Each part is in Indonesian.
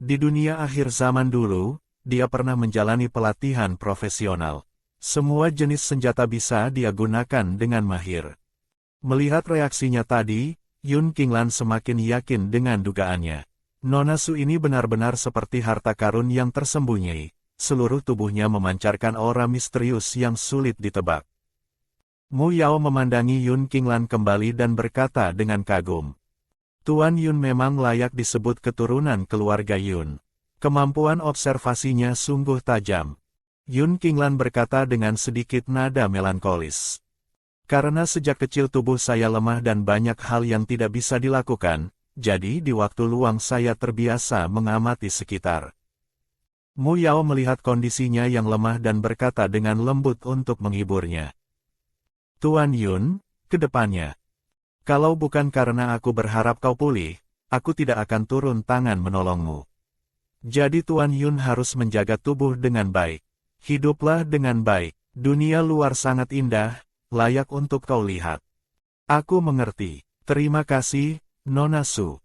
Di dunia akhir zaman dulu, dia pernah menjalani pelatihan profesional. Semua jenis senjata bisa dia gunakan dengan mahir. Melihat reaksinya tadi, Yun Qinglan semakin yakin dengan dugaannya. Nona Su ini benar-benar seperti harta karun yang tersembunyi. Seluruh tubuhnya memancarkan aura misterius yang sulit ditebak. Mu Yao memandangi Yun Qinglan kembali dan berkata dengan kagum. Tuan Yun memang layak disebut keturunan keluarga Yun. Kemampuan observasinya sungguh tajam. Yun Qinglan berkata dengan sedikit nada melankolis. Karena sejak kecil tubuh saya lemah dan banyak hal yang tidak bisa dilakukan, jadi di waktu luang saya terbiasa mengamati sekitar. Mu Yao melihat kondisinya yang lemah dan berkata dengan lembut untuk menghiburnya. Tuan Yun, ke depannya. Kalau bukan karena aku berharap kau pulih, aku tidak akan turun tangan menolongmu. Jadi Tuan Yun harus menjaga tubuh dengan baik. Hiduplah dengan baik. Dunia luar sangat indah, layak untuk kau lihat. Aku mengerti. Terima kasih, Nona Su.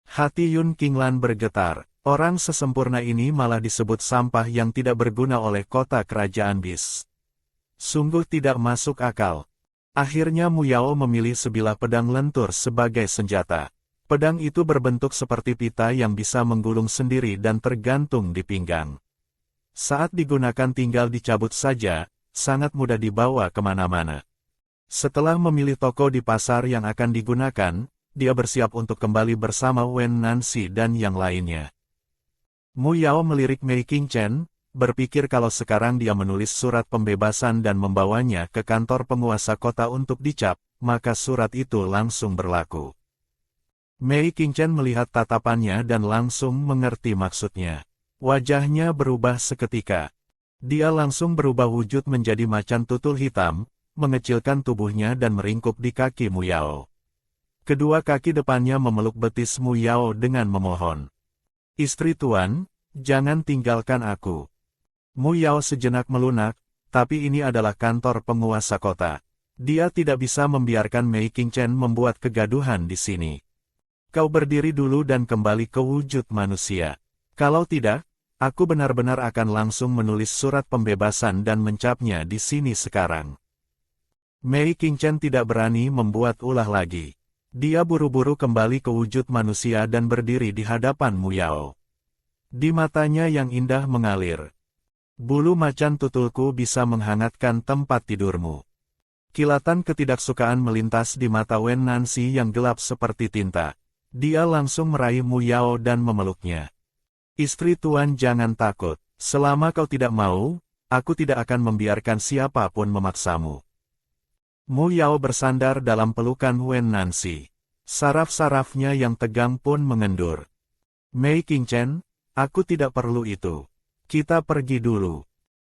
Hati Yun Qinglan bergetar. Orang sesempurna ini malah disebut sampah yang tidak berguna oleh kota kerajaan Bis. Sungguh tidak masuk akal. Akhirnya Mu Yao memilih sebilah pedang lentur sebagai senjata. Pedang itu berbentuk seperti pita yang bisa menggulung sendiri dan tergantung di pinggang. Saat digunakan tinggal dicabut saja, sangat mudah dibawa kemana-mana. Setelah memilih toko di pasar yang akan digunakan, dia bersiap untuk kembali bersama Wen Nancy dan yang lainnya. Mu Yao melirik Mei Qingchen, berpikir kalau sekarang dia menulis surat pembebasan dan membawanya ke kantor penguasa kota untuk dicap, maka surat itu langsung berlaku. Mei Qingchen melihat tatapannya dan langsung mengerti maksudnya. Wajahnya berubah seketika. Dia langsung berubah wujud menjadi macan tutul hitam, mengecilkan tubuhnya dan meringkuk di kaki Mu Yao. Kedua kaki depannya memeluk betis Mu Yao dengan memohon. Istri Tuan, jangan tinggalkan aku. Mu Yao sejenak melunak, tapi ini adalah kantor penguasa kota. Dia tidak bisa membiarkan Mei Qingchen membuat kegaduhan di sini. Kau berdiri dulu dan kembali ke wujud manusia. Kalau tidak, aku benar-benar akan langsung menulis surat pembebasan dan mencapnya di sini sekarang. Mei Qingchen tidak berani membuat ulah lagi. Dia buru-buru kembali ke wujud manusia dan berdiri di hadapan Mu Yao. Di matanya yang indah mengalir. Bulu macan tutulku bisa menghangatkan tempat tidurmu. Kilatan ketidaksukaan melintas di mata Wen Nancy yang gelap seperti tinta. Dia langsung meraih Mu Yao dan memeluknya. Istri Tuan jangan takut. Selama kau tidak mau, aku tidak akan membiarkan siapapun memaksamu. Mu Yao bersandar dalam pelukan Wen Nancy. Saraf-sarafnya yang tegang pun mengendur. Mei Qingchen, aku tidak perlu itu. Kita pergi dulu.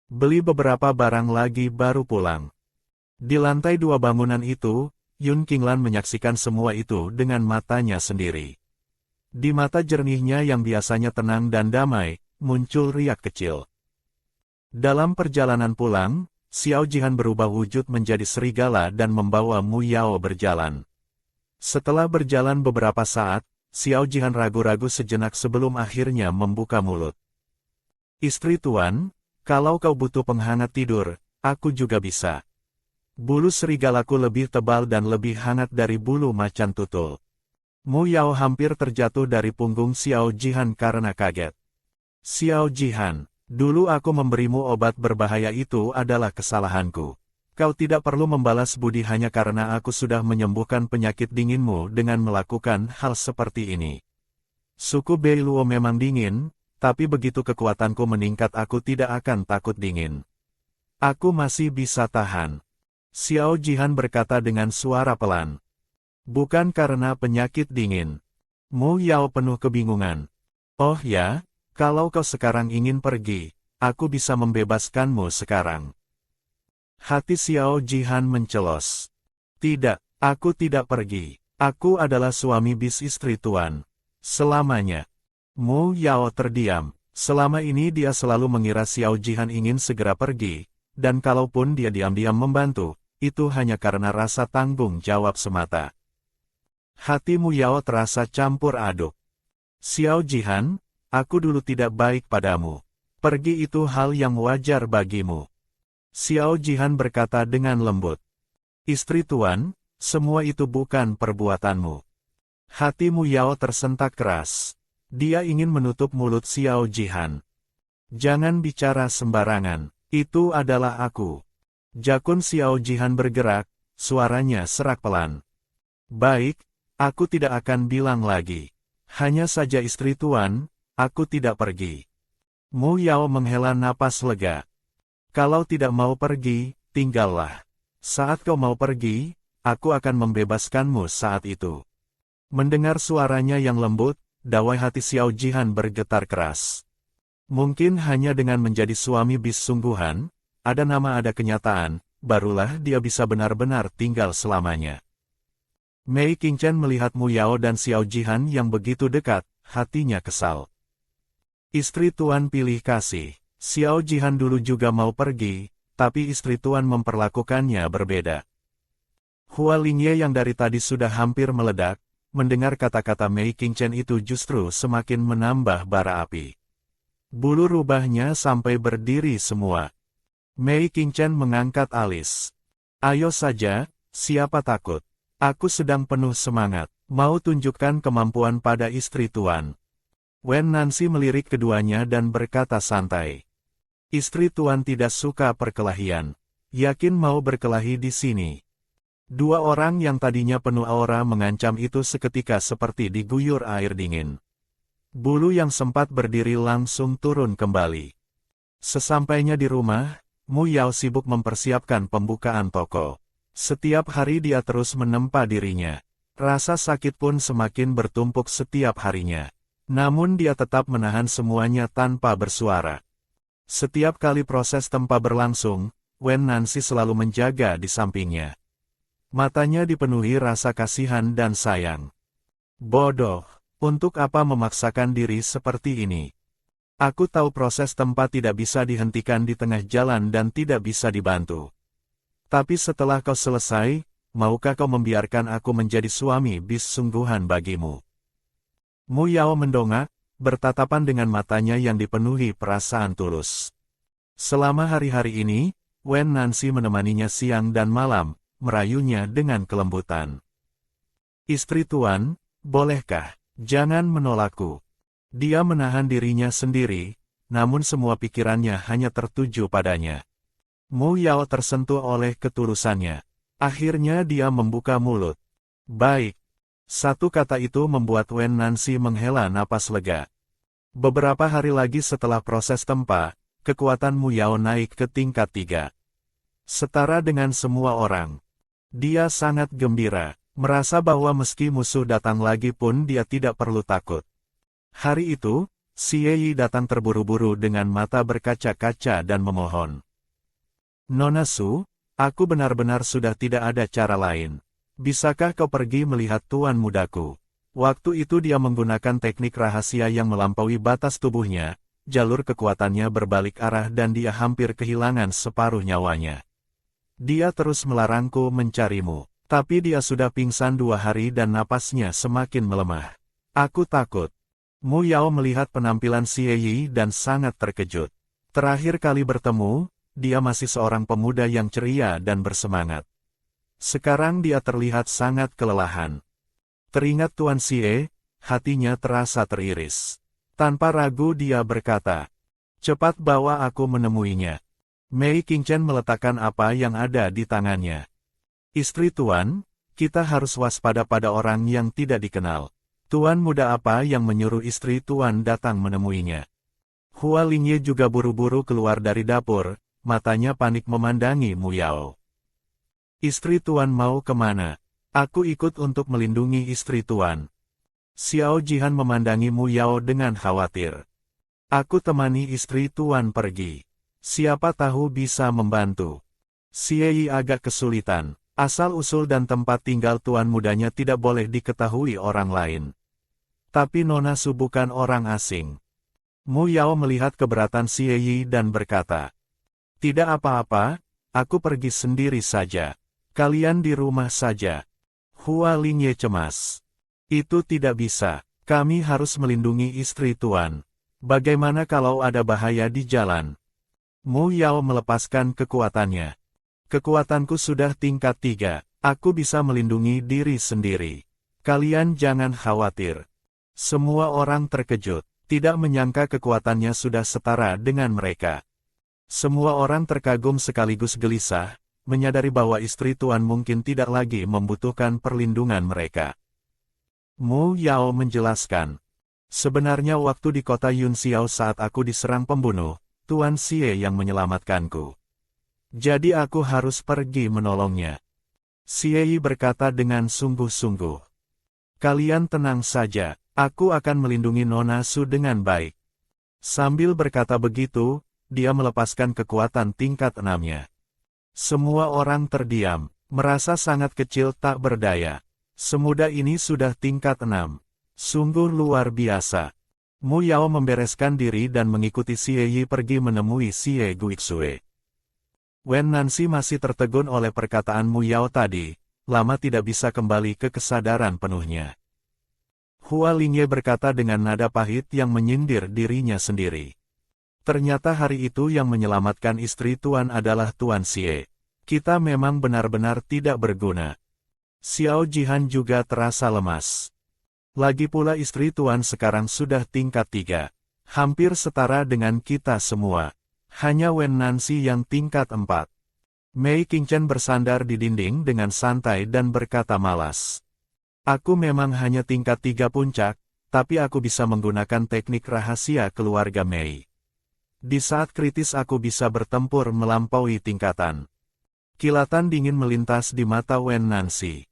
Beli beberapa barang lagi baru pulang. Di lantai 2 bangunan itu, Yun Qinglan menyaksikan semua itu dengan matanya sendiri. Di mata jernihnya yang biasanya tenang dan damai, muncul riak kecil. Dalam perjalanan pulang, Xiao Jihan berubah wujud menjadi serigala dan membawa Mu Yao berjalan. Setelah berjalan beberapa saat, Xiao Jihan ragu-ragu sejenak sebelum akhirnya membuka mulut. Istri Tuan, kalau kau butuh penghangat tidur, aku juga bisa. Bulu serigalaku lebih tebal dan lebih hangat dari bulu macan tutul. Mu Yao hampir terjatuh dari punggung Xiao Jihan karena kaget. Xiao Jihan, dulu aku memberimu obat berbahaya itu adalah kesalahanku. Kau tidak perlu membalas budi hanya karena aku sudah menyembuhkan penyakit dinginmu dengan melakukan hal seperti ini. Suku Beiluo memang dingin, tapi begitu kekuatanku meningkat aku tidak akan takut dingin. Aku masih bisa tahan. Xiao Jihan berkata dengan suara pelan. Bukan karena penyakit dingin. Mu Yao penuh kebingungan. Oh ya? Kalau kau sekarang ingin pergi, aku bisa membebaskanmu sekarang. Hati Xiao Jihan mencelos. Tidak, aku tidak pergi. Aku adalah suami bis istri Tuan. Selamanya. Mu Yao terdiam. Selama ini dia selalu mengira Xiao Jihan ingin segera pergi, dan kalaupun dia diam-diam membantu, itu hanya karena rasa tanggung jawab semata. Hati Mu Yao terasa campur aduk. Xiao Jihan, aku dulu tidak baik padamu. Pergi, itu hal yang wajar bagimu. Xiao Jihan berkata dengan lembut. Istri tuan, semua itu bukan perbuatanmu. Hati Mu Yao tersentak keras. Dia ingin menutup mulut Xiao Jihan. Jangan bicara sembarangan, itu adalah aku. Jakun Xiao Jihan bergerak, suaranya serak pelan. Baik, aku tidak akan bilang lagi. Hanya saja istri tuan, aku tidak pergi. Mu Yao menghela napas lega. Kalau tidak mau pergi, tinggallah. Saat kau mau pergi, aku akan membebaskanmu saat itu. Mendengar suaranya yang lembut, dawai hati Xiao Jihan bergetar keras. Mungkin hanya dengan menjadi suami bis sungguhan, ada nama ada kenyataan, barulah dia bisa benar-benar tinggal selamanya. Mei Qingchen melihat Mu Yao dan Xiao Jihan yang begitu dekat, hatinya kesal. Istri tuan pilih kasih. Xiao Jihan dulu juga mau pergi, tapi istri tuan memperlakukannya berbeda. Hua Lingye yang dari tadi sudah hampir meledak, mendengar kata-kata Mei Qingchen itu justru semakin menambah bara api. Bulu rubahnya sampai berdiri semua. Mei Qingchen mengangkat alis. Ayo saja, siapa takut? Aku sedang penuh semangat, mau tunjukkan kemampuan pada istri tuan. Wen Nancy melirik keduanya dan berkata santai. Istri tuan tidak suka perkelahian. Yakin mau berkelahi di sini? Dua orang yang tadinya penuh aura mengancam itu seketika seperti diguyur air dingin. Bulu yang sempat berdiri langsung turun kembali. Sesampainya di rumah, Mu Yao sibuk mempersiapkan pembukaan toko. Setiap hari dia terus menempa dirinya. Rasa sakit pun semakin bertumpuk setiap harinya. Namun dia tetap menahan semuanya tanpa bersuara. Setiap kali proses tempa berlangsung, Wen Nancy selalu menjaga di sampingnya. Matanya dipenuhi rasa kasihan dan sayang. Bodoh, untuk apa memaksakan diri seperti ini? Aku tahu proses tempa tidak bisa dihentikan di tengah jalan dan tidak bisa dibantu. Tapi setelah kau selesai, maukah kau membiarkan aku menjadi suami bis sungguhan bagimu? Mu Yao mendongak, bertatapan dengan matanya yang dipenuhi perasaan tulus. Selama hari-hari ini, Wen Nancy menemaninya siang dan malam, merayunya dengan kelembutan. Istri tuan, bolehkah? Jangan menolakku. Dia menahan dirinya sendiri, namun semua pikirannya hanya tertuju padanya. Mu Yao tersentuh oleh ketulusannya. Akhirnya dia membuka mulut. Baik. Satu kata itu membuat Wen Nancy menghela napas lega. Beberapa hari lagi setelah proses tempa, kekuatan Mu Yao naik ke tingkat 3. Setara dengan semua orang. Dia sangat gembira, merasa bahwa meski musuh datang lagi pun dia tidak perlu takut. Hari itu, Xie Yi datang terburu-buru dengan mata berkaca-kaca dan memohon. Nona Su, aku benar-benar sudah tidak ada cara lain. Bisakah kau pergi melihat tuan mudaku? Waktu itu dia menggunakan teknik rahasia yang melampaui batas tubuhnya, jalur kekuatannya berbalik arah dan dia hampir kehilangan separuh nyawanya. Dia terus melarangku mencarimu, tapi dia sudah pingsan 2 hari dan napasnya semakin melemah. Aku takut. Mu Yao melihat penampilan Xie Yi dan sangat terkejut. Terakhir kali bertemu, dia masih seorang pemuda yang ceria dan bersemangat. Sekarang dia terlihat sangat kelelahan. Teringat Tuan Xie, hatinya terasa teriris. Tanpa ragu dia berkata, cepat bawa aku menemuinya. Mei Qingchen meletakkan apa yang ada di tangannya. Istri tuan, kita harus waspada pada orang yang tidak dikenal. Tuan muda apa yang menyuruh istri tuan datang menemuinya? Hua Lingye juga buru-buru keluar dari dapur, matanya panik memandangi Mu Yao. Istri tuan mau kemana? Aku ikut untuk melindungi istri tuan. Xiao Jihan memandangi Mu Yao dengan khawatir. Aku temani istri tuan pergi. Siapa tahu bisa membantu. Xie Yi agak kesulitan. Asal-usul dan tempat tinggal tuan mudanya tidak boleh diketahui orang lain. Tapi Nona Su bukan orang asing. Mu Yao melihat keberatan Xie Yi dan berkata, tidak apa-apa, aku pergi sendiri saja. Kalian di rumah saja. Hua Lingye cemas. Itu tidak bisa, kami harus melindungi istri tuan. Bagaimana kalau ada bahaya di jalan? Mu Yao melepaskan kekuatannya. Kekuatanku sudah tingkat 3. Aku bisa melindungi diri sendiri. Kalian jangan khawatir. Semua orang terkejut, tidak menyangka kekuatannya sudah setara dengan mereka. Semua orang terkagum sekaligus gelisah, menyadari bahwa istri tuan mungkin tidak lagi membutuhkan perlindungan mereka. Mu Yao menjelaskan. Sebenarnya waktu di kota Yunxiao saat aku diserang pembunuh, Tuan Xie yang menyelamatkanku. Jadi aku harus pergi menolongnya. Xie Yi berkata dengan sungguh-sungguh. Kalian tenang saja, aku akan melindungi Nona Su dengan baik. Sambil berkata begitu, dia melepaskan kekuatan tingkat 6-nya. Semua orang terdiam, merasa sangat kecil tak berdaya. Semudah ini sudah tingkat 6. Sungguh luar biasa. Mu Yao membereskan diri dan mengikuti Xie Yi pergi menemui Xie Guixue. Wen Nancy masih tertegun oleh perkataan Mu Yao tadi, lama tidak bisa kembali ke kesadaran penuhnya. Hua Lingye berkata dengan nada pahit yang menyindir dirinya sendiri. Ternyata hari itu yang menyelamatkan istri Tuan adalah Tuan Xie. Kita memang benar-benar tidak berguna. Xiao Jihan juga terasa lemas. Lagi pula istri Tuan sekarang sudah tingkat 3. Hampir setara dengan kita semua. Hanya Wen Nancy yang tingkat 4. Mei Qingchen bersandar di dinding dengan santai dan berkata malas. Aku memang hanya tingkat 3 puncak, tapi aku bisa menggunakan teknik rahasia keluarga Mei. Di saat kritis aku bisa bertempur melampaui tingkatan. Kilatan dingin melintas di mata Wen Nancy.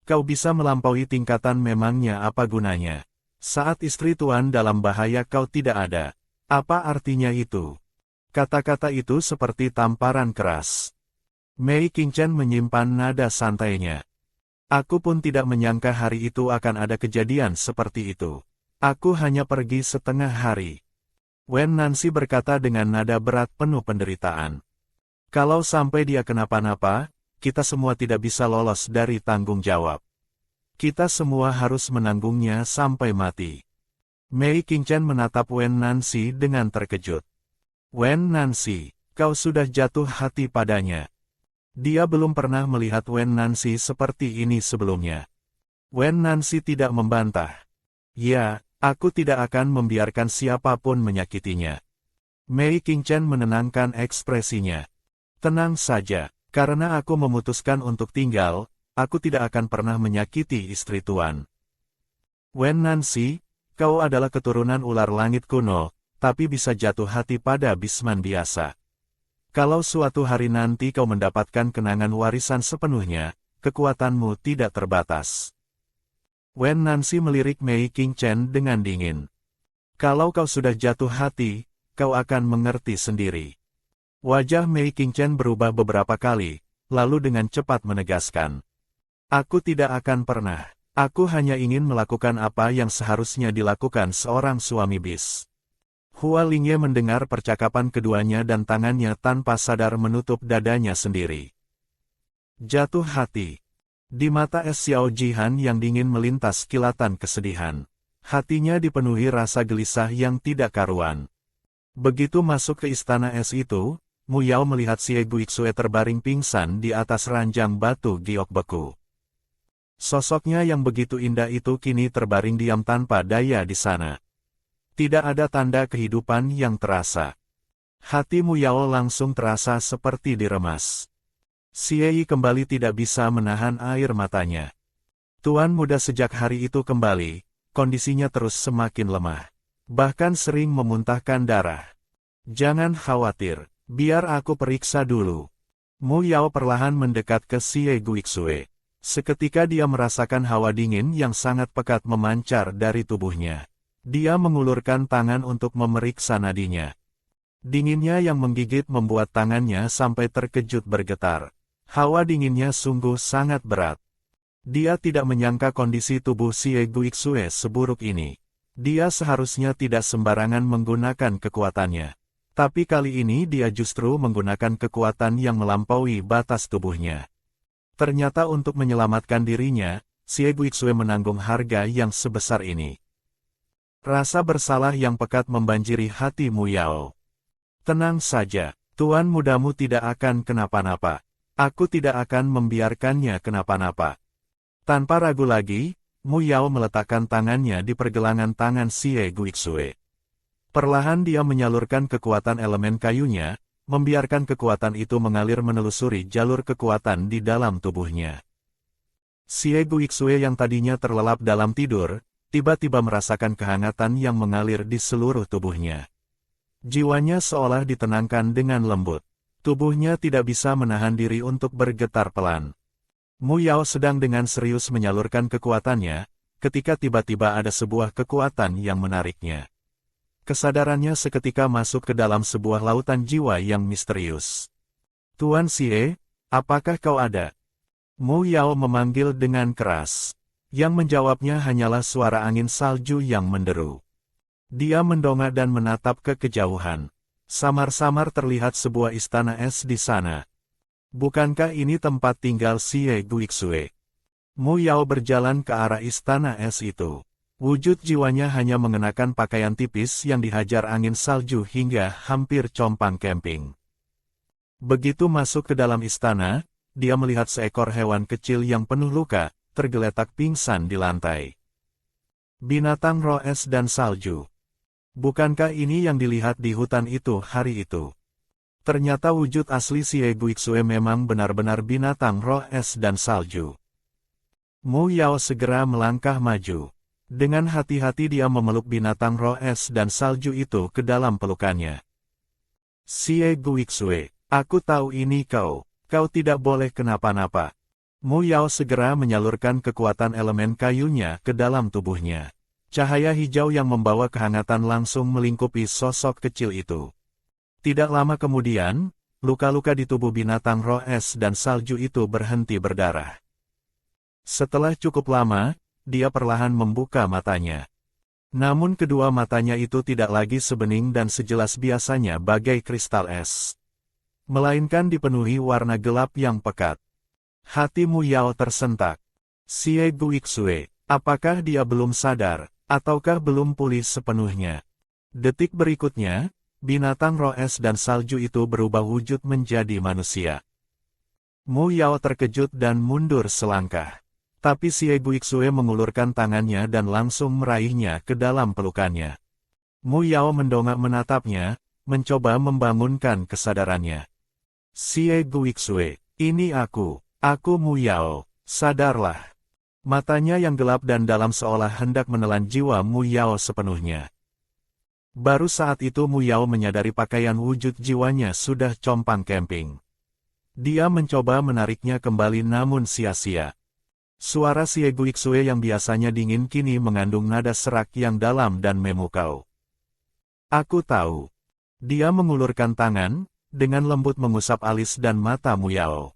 Kau bisa melampaui tingkatan memangnya apa gunanya? Saat istri Tuan dalam bahaya kau tidak ada. Apa artinya itu? Kata-kata itu seperti tamparan keras. Mei Qingchen menyimpan nada santainya. Aku pun tidak menyangka hari itu akan ada kejadian seperti itu. Aku hanya pergi setengah hari. Wen Nancy berkata dengan nada berat penuh penderitaan. Kalau sampai dia kenapa-napa, kita semua tidak bisa lolos dari tanggung jawab. Kita semua harus menanggungnya sampai mati. Mei Qingchen menatap Wen Nancy dengan terkejut. Wen Nancy, kau sudah jatuh hati padanya. Dia belum pernah melihat Wen Nancy seperti ini sebelumnya. Wen Nancy tidak membantah. Ya, aku tidak akan membiarkan siapapun menyakitinya. Mei Qingchen menenangkan ekspresinya. Tenang saja, karena aku memutuskan untuk tinggal, aku tidak akan pernah menyakiti istri Tuan. Wen Nancy, kau adalah keturunan ular langit kuno, tapi bisa jatuh hati pada Bisman biasa. Kalau suatu hari nanti kau mendapatkan kenangan warisan sepenuhnya, kekuatanmu tidak terbatas. Wen Nancy melirik Mei Qingchen dengan dingin. Kalau kau sudah jatuh hati, kau akan mengerti sendiri. Wajah Mei Qingchen berubah beberapa kali, lalu dengan cepat menegaskan. Aku tidak akan pernah. Aku hanya ingin melakukan apa yang seharusnya dilakukan seorang suami bis. Hua Lingye mendengar percakapan keduanya dan tangannya tanpa sadar menutup dadanya sendiri. Jatuh hati. Di mata Xiao Jihan yang dingin melintas kilatan kesedihan. Hatinya dipenuhi rasa gelisah yang tidak karuan. Begitu masuk ke istana es itu, Mu Yao melihat Xie Guixue terbaring pingsan di atas ranjang batu giok beku. Sosoknya yang begitu indah itu kini terbaring diam tanpa daya di sana. Tidak ada tanda kehidupan yang terasa. Hati Mu Yao langsung terasa seperti diremas. Xie Yi kembali tidak bisa menahan air matanya. Tuan muda sejak hari itu kembali, kondisinya terus semakin lemah. Bahkan sering memuntahkan darah. Jangan khawatir, biar aku periksa dulu. Mu Yao perlahan mendekat ke Xie Guixue. Seketika dia merasakan hawa dingin yang sangat pekat memancar dari tubuhnya. Dia mengulurkan tangan untuk memeriksa nadinya. Dinginnya yang menggigit membuat tangannya sampai terkejut bergetar. Hawa dinginnya sungguh sangat berat. Dia tidak menyangka kondisi tubuh Xie Guixue seburuk ini. Dia seharusnya tidak sembarangan menggunakan kekuatannya. Tapi kali ini dia justru menggunakan kekuatan yang melampaui batas tubuhnya. Ternyata untuk menyelamatkan dirinya, Xie Guixue menanggung harga yang sebesar ini. Rasa bersalah yang pekat membanjiri hati Mu Yao. Tenang saja, tuan mudamu tidak akan kenapa-napa. Aku tidak akan membiarkannya kenapa-napa. Tanpa ragu lagi, Mu Yao meletakkan tangannya di pergelangan tangan Xie Guixue. Perlahan dia menyalurkan kekuatan elemen kayunya, membiarkan kekuatan itu mengalir menelusuri jalur kekuatan di dalam tubuhnya. Xie Guixue yang tadinya terlelap dalam tidur, tiba-tiba merasakan kehangatan yang mengalir di seluruh tubuhnya. Jiwanya seolah ditenangkan dengan lembut. Tubuhnya tidak bisa menahan diri untuk bergetar pelan. Mu Yao sedang dengan serius menyalurkan kekuatannya, ketika tiba-tiba ada sebuah kekuatan yang menariknya. Kesadarannya seketika masuk ke dalam sebuah lautan jiwa yang misterius. Tuan Xie, apakah kau ada? Mu Yao memanggil dengan keras. Yang menjawabnya hanyalah suara angin salju yang menderu. Dia mendongak dan menatap ke kejauhan. Samar-samar terlihat sebuah istana es di sana. Bukankah ini tempat tinggal Xie Guixue? Mu Yao berjalan ke arah istana es itu. Wujud jiwanya hanya mengenakan pakaian tipis yang dihajar angin salju hingga hampir compang-camping. Begitu masuk ke dalam istana, dia melihat seekor hewan kecil yang penuh luka, tergeletak pingsan di lantai. Binatang roh es dan salju. Bukankah ini yang dilihat di hutan itu hari itu? Ternyata wujud asli Xie Guixue memang benar-benar binatang roh es dan salju. Mu Yao segera melangkah maju. Dengan hati-hati dia memeluk binatang roh es dan salju itu ke dalam pelukannya. Xie Guixue, aku tahu ini kau tidak boleh kenapa-napa. Mu Yao segera menyalurkan kekuatan elemen kayunya ke dalam tubuhnya. Cahaya hijau yang membawa kehangatan langsung melingkupi sosok kecil itu. Tidak lama kemudian, luka-luka di tubuh binatang roh es dan salju itu berhenti berdarah. Setelah cukup lama, dia perlahan membuka matanya. Namun kedua matanya itu tidak lagi sebening dan sejelas biasanya bagai kristal es. Melainkan dipenuhi warna gelap yang pekat. Hati Mu Yao tersentak. Xie Guixue, apakah dia belum sadar, ataukah belum pulih sepenuhnya? Detik berikutnya, binatang roh es dan salju itu berubah wujud menjadi manusia. Mu Yao terkejut dan mundur selangkah. Tapi Xie Guixue mengulurkan tangannya dan langsung meraihnya ke dalam pelukannya. Mu Yao mendongak menatapnya, mencoba membangunkan kesadarannya. Xie Guixue, ini aku Mu Yao, sadarlah. Matanya yang gelap dan dalam seolah hendak menelan jiwa Mu Yao sepenuhnya. Baru saat itu Mu Yao menyadari pakaian wujud jiwanya sudah compang-camping. Dia mencoba menariknya kembali namun sia-sia. Suara Xie Guixue yang biasanya dingin kini mengandung nada serak yang dalam dan memukau. Aku tahu. Dia mengulurkan tangan, dengan lembut mengusap alis dan mata Mu Yao.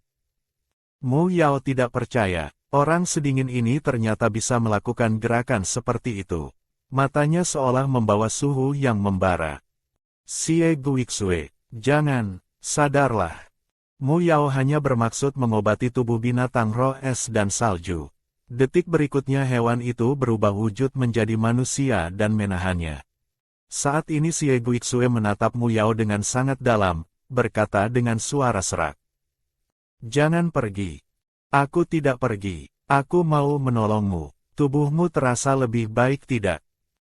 Mu Yao tidak percaya, orang sedingin ini ternyata bisa melakukan gerakan seperti itu. Matanya seolah membawa suhu yang membara. Xie Guixue, jangan, sadarlah. Mu Yao hanya bermaksud mengobati tubuh binatang roh es dan salju. Detik berikutnya hewan itu berubah wujud menjadi manusia dan menahannya. Saat ini Xie Guixue menatap Mu Yao dengan sangat dalam, berkata dengan suara serak. Jangan pergi. Aku tidak pergi. Aku mau menolongmu. Tubuhmu terasa lebih baik tidak?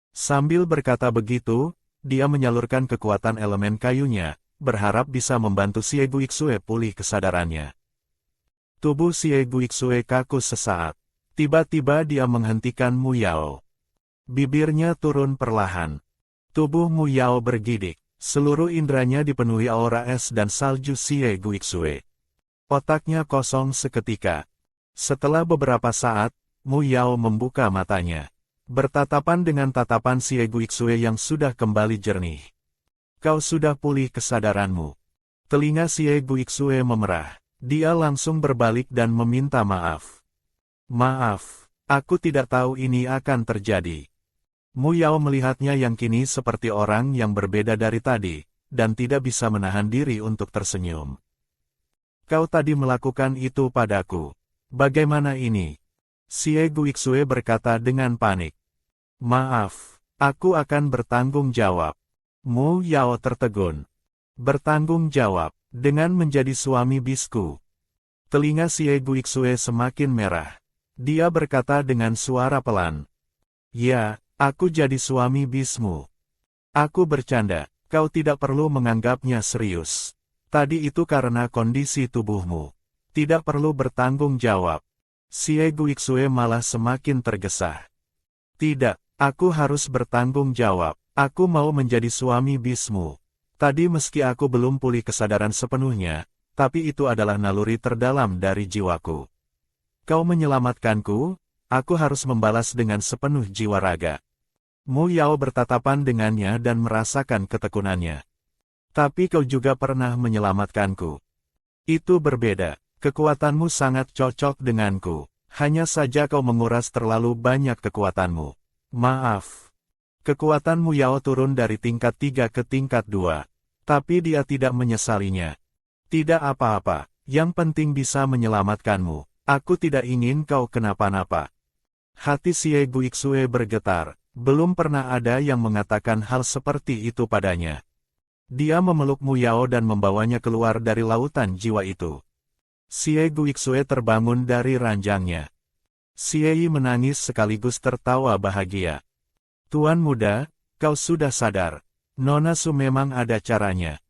Sambil berkata begitu, dia menyalurkan kekuatan elemen kayunya, berharap bisa membantu Xie Guixue pulih kesadarannya. Tubuh Xie Guixue kaku sesaat. Tiba-tiba dia menghentikan Mu Yao. Bibirnya turun perlahan. Tubuh Mu Yao bergidik. Seluruh indranya dipenuhi aura es dan salju Xie Guixue. Otaknya kosong seketika. Setelah beberapa saat, Mu Yao membuka matanya. Bertatapan dengan tatapan Xie Guixue yang sudah kembali jernih. Kau sudah pulih kesadaranmu. Telinga Xie Guixue memerah. Dia langsung berbalik dan meminta maaf. Maaf, aku tidak tahu ini akan terjadi. Mu Yao melihatnya yang kini seperti orang yang berbeda dari tadi, dan tidak bisa menahan diri untuk tersenyum. Kau tadi melakukan itu padaku. Bagaimana ini? Xie Guixue berkata dengan panik. Maaf, Aku akan bertanggung jawab. Mu Yao tertegun. Bertanggung jawab, dengan menjadi suami bisku. Telinga Xie Guixue semakin merah. Dia berkata dengan suara pelan. Ya, aku jadi suami bismu. Aku bercanda, kau tidak perlu menganggapnya serius. Tadi itu karena kondisi tubuhmu. Tidak perlu bertanggung jawab. Xie Guixue malah semakin tergesa. Tidak, aku harus bertanggung jawab. Aku mau menjadi suami bismu. Tadi meski aku belum pulih kesadaran sepenuhnya, tapi itu adalah naluri terdalam dari jiwaku. Kau menyelamatkanku, aku harus membalas dengan sepenuh jiwa raga. Mu Yao bertatapan dengannya dan merasakan ketekunannya. Tapi kau juga pernah menyelamatkanku. Itu berbeda, kekuatanmu sangat cocok denganku. Hanya saja kau menguras terlalu banyak kekuatanmu. Maaf. Kekuatan Mu Yao turun dari tingkat 3 ke tingkat 2. Tapi dia tidak menyesalinya. Tidak apa-apa, yang penting bisa menyelamatkanmu. Aku tidak ingin kau kenapa-napa. Hati Xie Guixue bergetar. Belum pernah ada yang mengatakan hal seperti itu padanya. Dia memeluk Mu Yao dan membawanya keluar dari lautan jiwa itu. Xie Guixue terbangun dari ranjangnya. Xie Yi menangis sekaligus tertawa bahagia. Tuan muda, kau sudah sadar. Nona Su memang ada caranya.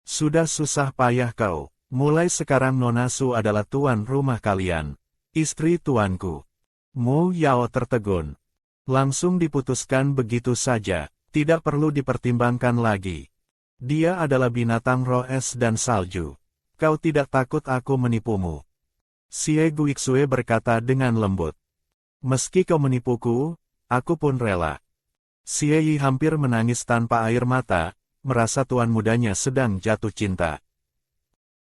Sudah susah payah kau. Mulai sekarang Nona Su adalah tuan rumah kalian. Istri tuanku. Mu Yao tertegun. Langsung diputuskan begitu saja. Tidak perlu dipertimbangkan lagi. Dia adalah binatang roh es dan salju. Kau tidak takut aku menipumu? Xie Guixue berkata dengan lembut. Meski kau menipuku, aku pun rela. Xie Yi hampir menangis tanpa air mata, merasa tuan mudanya sedang jatuh cinta.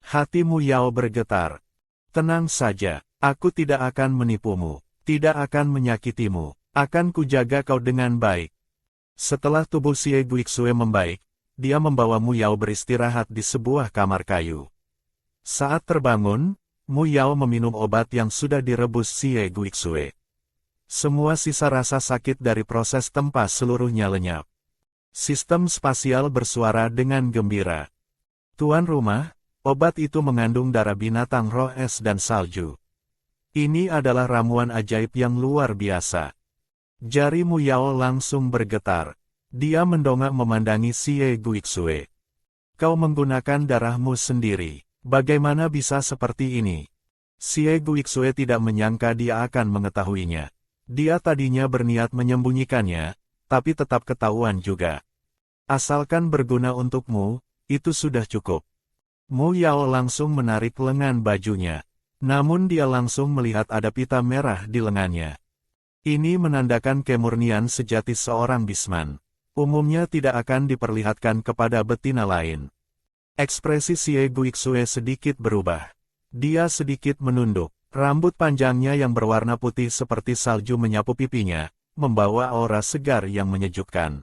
Hati Mu Yao bergetar. Tenang saja, aku tidak akan menipumu, tidak akan menyakitimu, akan kujaga kau dengan baik. Setelah tubuh Xie Guixue membaik, dia membawa Mu Yao beristirahat di sebuah kamar kayu. Saat terbangun, Mu Yao meminum obat yang sudah direbus Xie Guixue. Semua sisa rasa sakit dari proses tempa seluruhnya lenyap. Sistem spasial bersuara dengan gembira. Tuan rumah, obat itu mengandung darah binatang roh es dan salju. Ini adalah ramuan ajaib yang luar biasa. Jari Mu Yao langsung bergetar. Dia mendongak memandangi Xie Guixue. Kau menggunakan darahmu sendiri. Bagaimana bisa seperti ini? Xie Guixue tidak menyangka dia akan mengetahuinya. Dia tadinya berniat menyembunyikannya, tapi tetap ketahuan juga. Asalkan berguna untukmu, itu sudah cukup. Mu Yao langsung menarik lengan bajunya. Namun dia langsung melihat ada pita merah di lengannya. Ini menandakan kemurnian sejati seorang bisman. Umumnya tidak akan diperlihatkan kepada betina lain. Ekspresi Xie Guixue sedikit berubah. Dia sedikit menunduk. Rambut panjangnya yang berwarna putih seperti salju menyapu pipinya, membawa aura segar yang menyejukkan.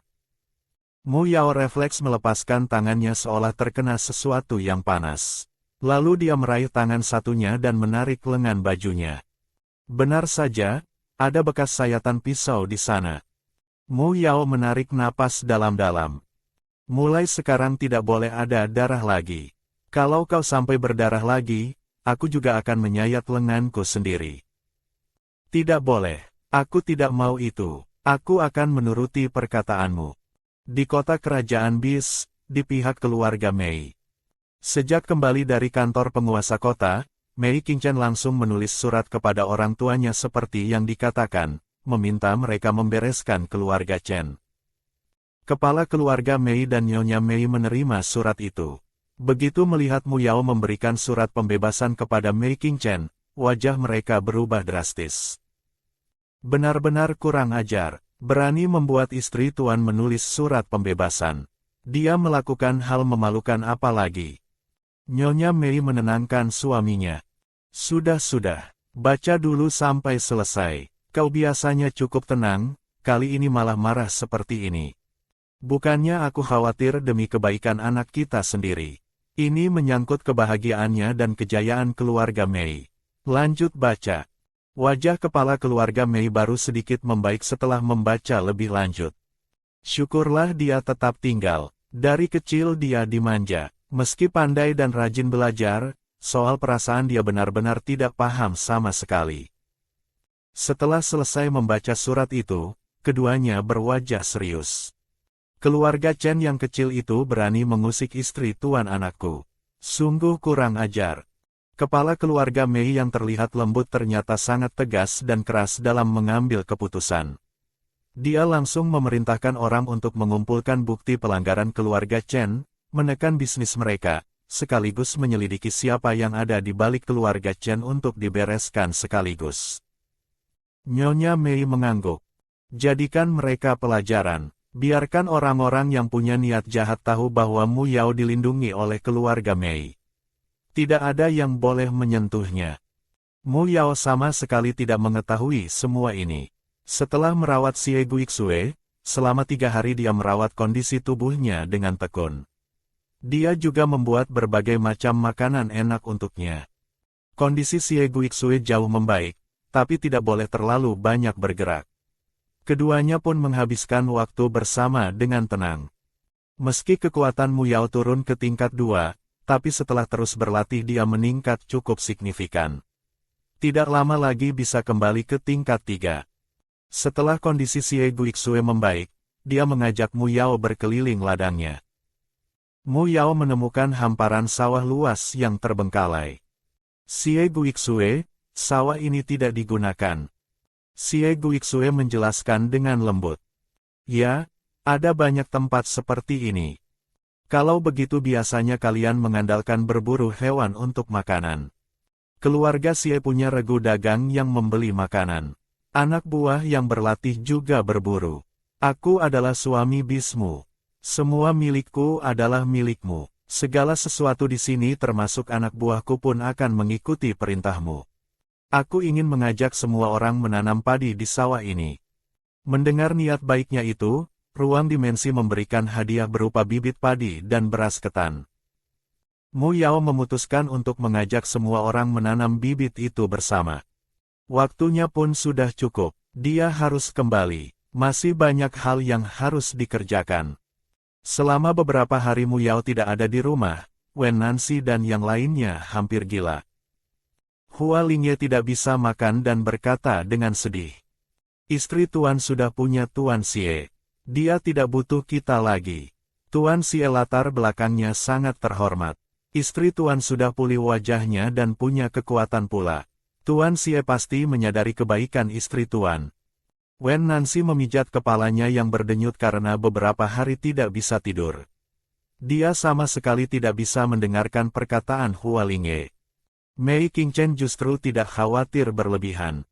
Mu Yao refleks melepaskan tangannya seolah terkena sesuatu yang panas. Lalu dia meraih tangan satunya dan menarik lengan bajunya. Benar saja, ada bekas sayatan pisau di sana. Mu Yao menarik napas dalam-dalam. Mulai sekarang tidak boleh ada darah lagi. Kalau kau sampai berdarah lagi, aku juga akan menyayat lenganku sendiri. Tidak boleh, aku tidak mau itu. Aku akan menuruti perkataanmu. Di kota kerajaan Bis, di pihak keluarga Mei. Sejak kembali dari kantor penguasa kota, Mei Qingchen langsung menulis surat kepada orang tuanya seperti yang dikatakan, meminta mereka membereskan keluarga Chen. Kepala keluarga Mei dan Nyonya Mei menerima surat itu. Begitu melihat Mu Yao memberikan surat pembebasan kepada Mei Qingchen, wajah mereka berubah drastis. Benar-benar kurang ajar, berani membuat istri tuan menulis surat pembebasan. Dia melakukan hal memalukan apa lagi? Nyonya Mei menenangkan suaminya. Sudah, baca dulu sampai selesai. Kau biasanya cukup tenang, kali ini malah marah seperti ini. Bukannya aku khawatir demi kebaikan anak kita sendiri. Ini menyangkut kebahagiaannya dan kejayaan keluarga Mei. Lanjut baca. Wajah kepala keluarga Mei baru sedikit membaik setelah membaca lebih lanjut. Syukurlah dia tetap tinggal. Dari kecil dia dimanja. Meski pandai dan rajin belajar, soal perasaan dia benar-benar tidak paham sama sekali. Setelah selesai membaca surat itu, keduanya berwajah serius. Keluarga Chen yang kecil itu berani mengusik istri tuan anakku. Sungguh kurang ajar. Kepala keluarga Mei yang terlihat lembut ternyata sangat tegas dan keras dalam mengambil keputusan. Dia langsung memerintahkan orang untuk mengumpulkan bukti pelanggaran keluarga Chen, menekan bisnis mereka, sekaligus menyelidiki siapa yang ada di balik keluarga Chen untuk dibereskan sekaligus. Nyonya Mei mengangguk. Jadikan mereka pelajaran. Biarkan orang-orang yang punya niat jahat tahu bahwa Mu Yao dilindungi oleh keluarga Mei. Tidak ada yang boleh menyentuhnya. Mu Yao sama sekali tidak mengetahui semua ini. Setelah merawat Xie Guixue, selama 3 hari dia merawat kondisi tubuhnya dengan tekun. Dia juga membuat berbagai macam makanan enak untuknya. Kondisi Xie Guixue jauh membaik, tapi tidak boleh terlalu banyak bergerak. Keduanya pun menghabiskan waktu bersama dengan tenang. Meski kekuatan Mu Yao turun ke tingkat 2, tapi setelah terus berlatih dia meningkat cukup signifikan. Tidak lama lagi bisa kembali ke tingkat 3. Setelah kondisi Xie Guixue membaik, dia mengajak Mu Yao berkeliling ladangnya. Mu Yao menemukan hamparan sawah luas yang terbengkalai. Xie Guixue, sawah ini tidak digunakan. Xie Guixue menjelaskan dengan lembut. Ya, ada banyak tempat seperti ini. Kalau begitu biasanya kalian mengandalkan berburu hewan untuk makanan. Keluarga Xie punya regu dagang yang membeli makanan. Anak buah yang berlatih juga berburu. Aku adalah suami bismu. Semua milikku adalah milikmu. Segala sesuatu di sini termasuk anak buahku pun akan mengikuti perintahmu. Aku ingin mengajak semua orang menanam padi di sawah ini. Mendengar niat baiknya itu, ruang dimensi memberikan hadiah berupa bibit padi dan beras ketan. Mu Yao memutuskan untuk mengajak semua orang menanam bibit itu bersama. Waktunya pun sudah cukup. Dia harus kembali. Masih banyak hal yang harus dikerjakan. Selama beberapa hari Mu Yao tidak ada di rumah, Wen Nancy dan yang lainnya hampir gila. Hua Lingye tidak bisa makan dan berkata dengan sedih. Istri Tuan sudah punya Tuan Xie. Dia tidak butuh kita lagi. Tuan Xie latar belakangnya sangat terhormat. Istri Tuan sudah pulih wajahnya dan punya kekuatan pula. Tuan Xie pasti menyadari kebaikan istri Tuan. Wen Nancy memijat kepalanya yang berdenyut karena beberapa hari tidak bisa tidur. Dia sama sekali tidak bisa mendengarkan perkataan Hua Lingye. Mei Qingchen justru tidak khawatir berlebihan.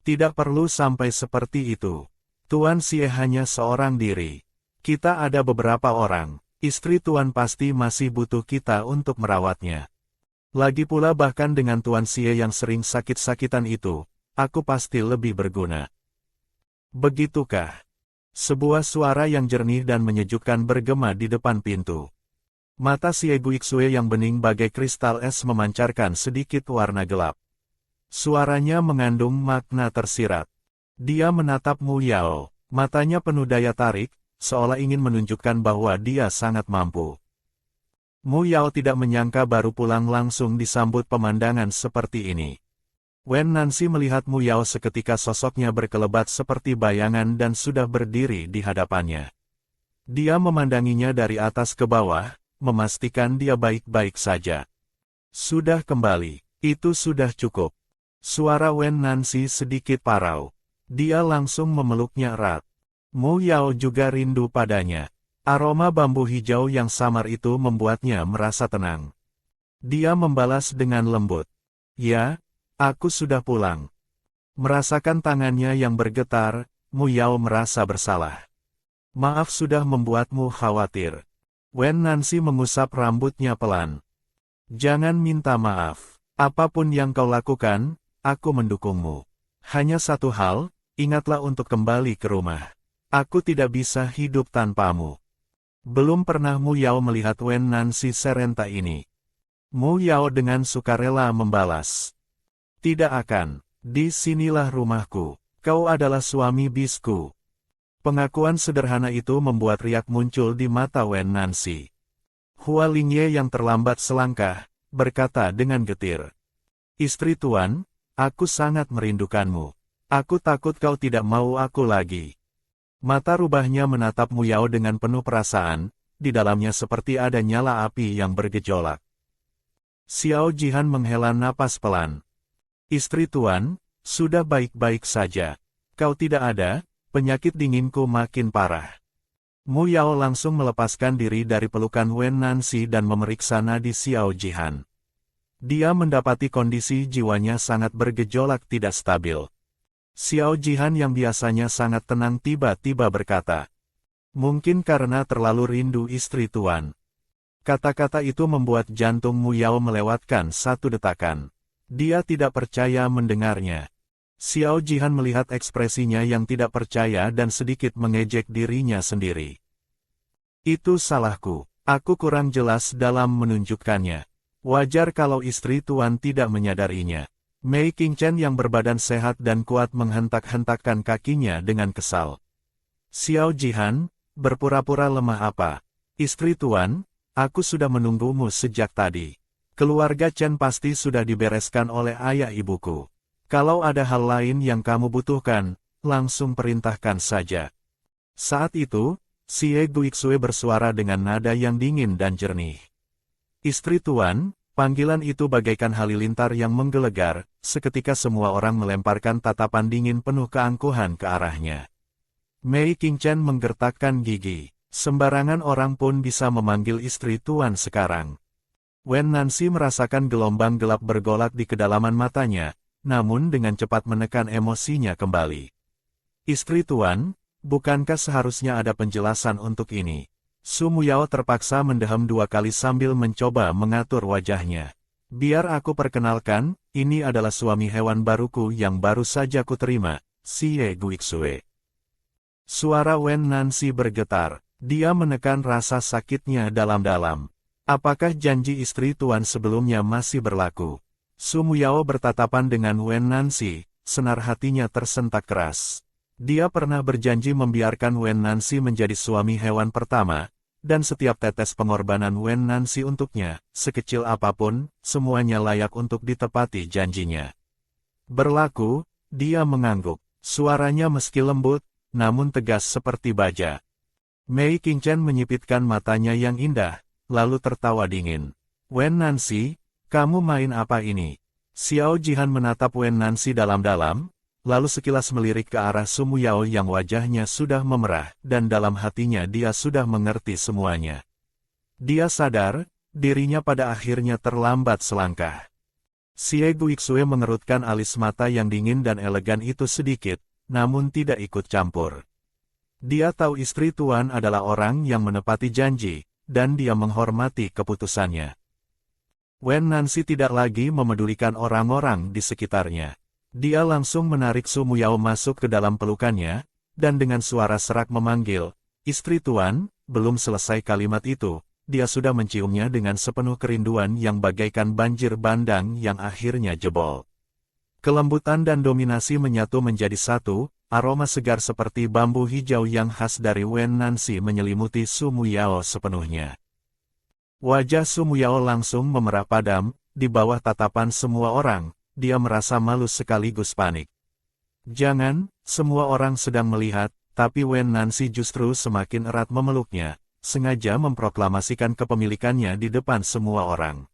Tidak perlu sampai seperti itu. Tuan Xie hanya seorang diri. Kita ada beberapa orang. Istri Tuan pasti masih butuh kita untuk merawatnya. Lagi pula bahkan dengan Tuan Xie yang sering sakit-sakitan itu, aku pasti lebih berguna. Begitukah? Sebuah suara yang jernih dan menyejukkan bergema di depan pintu. Mata Xie Guixue yang bening bagai kristal es memancarkan sedikit warna gelap. Suaranya mengandung makna tersirat. Dia menatap Mu Yao, matanya penuh daya tarik, seolah ingin menunjukkan bahwa dia sangat mampu. Mu Yao tidak menyangka baru pulang langsung disambut pemandangan seperti ini. Wen Nancy melihat Mu Yao seketika sosoknya berkelebat seperti bayangan dan sudah berdiri di hadapannya. Dia memandanginya dari atas ke bawah, memastikan dia baik-baik saja. Sudah kembali, itu sudah cukup. Suara Wen Nancy sedikit parau. Dia langsung memeluknya erat. Mu Yao juga rindu padanya. Aroma bambu hijau yang samar itu membuatnya merasa tenang. Dia membalas dengan lembut. Ya, aku sudah pulang. Merasakan tangannya yang bergetar, Mu Yao merasa bersalah. Maaf sudah membuatmu khawatir. Wen Nancy mengusap rambutnya pelan. Jangan minta maaf. Apapun yang kau lakukan, aku mendukungmu. Hanya satu hal, ingatlah untuk kembali ke rumah. Aku tidak bisa hidup tanpamu. Belum pernah Mu Yao melihat Wen Nancy serenta ini. Mu Yao dengan sukarela membalas. Tidak akan. Di sinilah rumahku. Kau adalah suami bisku. Pengakuan sederhana itu membuat riak muncul di mata Wen Nancy. Hua Lingye yang terlambat selangkah, berkata dengan getir. Istri Tuan, aku sangat merindukanmu. Aku takut kau tidak mau aku lagi. Mata rubahnya menatap Mu Yao dengan penuh perasaan, di dalamnya seperti ada nyala api yang bergejolak. Xiao Jihan menghela napas pelan. Istri Tuan, sudah baik-baik saja. Kau tidak ada, penyakit dinginku makin parah. Mu Yao langsung melepaskan diri dari pelukan Wen Nancy dan memeriksa nadi Xiao Jihan. Dia mendapati kondisi jiwanya sangat bergejolak tidak stabil. Xiao Jihan yang biasanya sangat tenang tiba-tiba berkata, mungkin karena terlalu rindu istri Tuan. Kata-kata itu membuat jantung Mu Yao melewatkan satu detakan. Dia tidak percaya mendengarnya. Xiao Jihan melihat ekspresinya yang tidak percaya dan sedikit mengejek dirinya sendiri. Itu salahku, aku kurang jelas dalam menunjukkannya. Wajar kalau istri Tuan tidak menyadarinya. Mei Qingchen yang berbadan sehat dan kuat menghentak-hentakkan kakinya dengan kesal. Xiao Jihan, berpura-pura lemah apa? Istri Tuan, aku sudah menunggumu sejak tadi. Keluarga Chen pasti sudah dibereskan oleh ayah ibuku. Kalau ada hal lain yang kamu butuhkan, langsung perintahkan saja. Saat itu, Xie Guixue bersuara dengan nada yang dingin dan jernih. Istri Tuan, panggilan itu bagaikan halilintar yang menggelegar, seketika semua orang melemparkan tatapan dingin penuh keangkuhan ke arahnya. Mei Qingchen menggertakkan gigi, sembarangan orang pun bisa memanggil istri Tuan sekarang. Wen Nancy merasakan gelombang gelap bergolak di kedalaman matanya, namun dengan cepat menekan emosinya kembali. Istri Tuan, bukankah seharusnya ada penjelasan untuk ini? Su Muyao terpaksa mendeham 2 kali sambil mencoba mengatur wajahnya. Biar aku perkenalkan, ini adalah suami hewan baruku yang baru saja kuterima, Xie Guixue. Suara Wen Nancy bergetar, dia menekan rasa sakitnya dalam-dalam. Apakah janji istri Tuan sebelumnya masih berlaku? Su Muyao bertatapan dengan Wen Nancy, senar hatinya tersentak keras. Dia pernah berjanji membiarkan Wen Nancy menjadi suami hewan pertama, dan setiap tetes pengorbanan Wen Nancy untuknya, sekecil apapun, semuanya layak untuk ditepati janjinya. Berlaku, dia mengangguk. Suaranya meski lembut, namun tegas seperti baja. Mei Qingchen menyipitkan matanya yang indah, lalu tertawa dingin. Wen Nancy, kamu main apa ini? Xiao Jihan menatap Wen Nancy dalam-dalam, lalu sekilas melirik ke arah Su Muyao yang wajahnya sudah memerah, dan dalam hatinya dia sudah mengerti semuanya. Dia sadar, dirinya pada akhirnya terlambat selangkah. Xie Guixue mengerutkan alis mata yang dingin dan elegan itu sedikit, namun tidak ikut campur. Dia tahu istri Tuan adalah orang yang menepati janji, dan dia menghormati keputusannya. Wen Nancy tidak lagi memedulikan orang-orang di sekitarnya. Dia langsung menarik Su Muyao masuk ke dalam pelukannya, dan dengan suara serak memanggil, istri Tuan. Belum selesai kalimat itu, dia sudah menciumnya dengan sepenuh kerinduan yang bagaikan banjir bandang yang akhirnya jebol. Kelembutan dan dominasi menyatu menjadi satu, aroma segar seperti bambu hijau yang khas dari Wen Nancy menyelimuti Su Muyao sepenuhnya. Wajah Su Muyao langsung memerah padam, di bawah tatapan semua orang, dia merasa malu sekaligus panik. Jangan, semua orang sedang melihat, tapi Wen Nancy justru semakin erat memeluknya, sengaja memproklamasikan kepemilikannya di depan semua orang.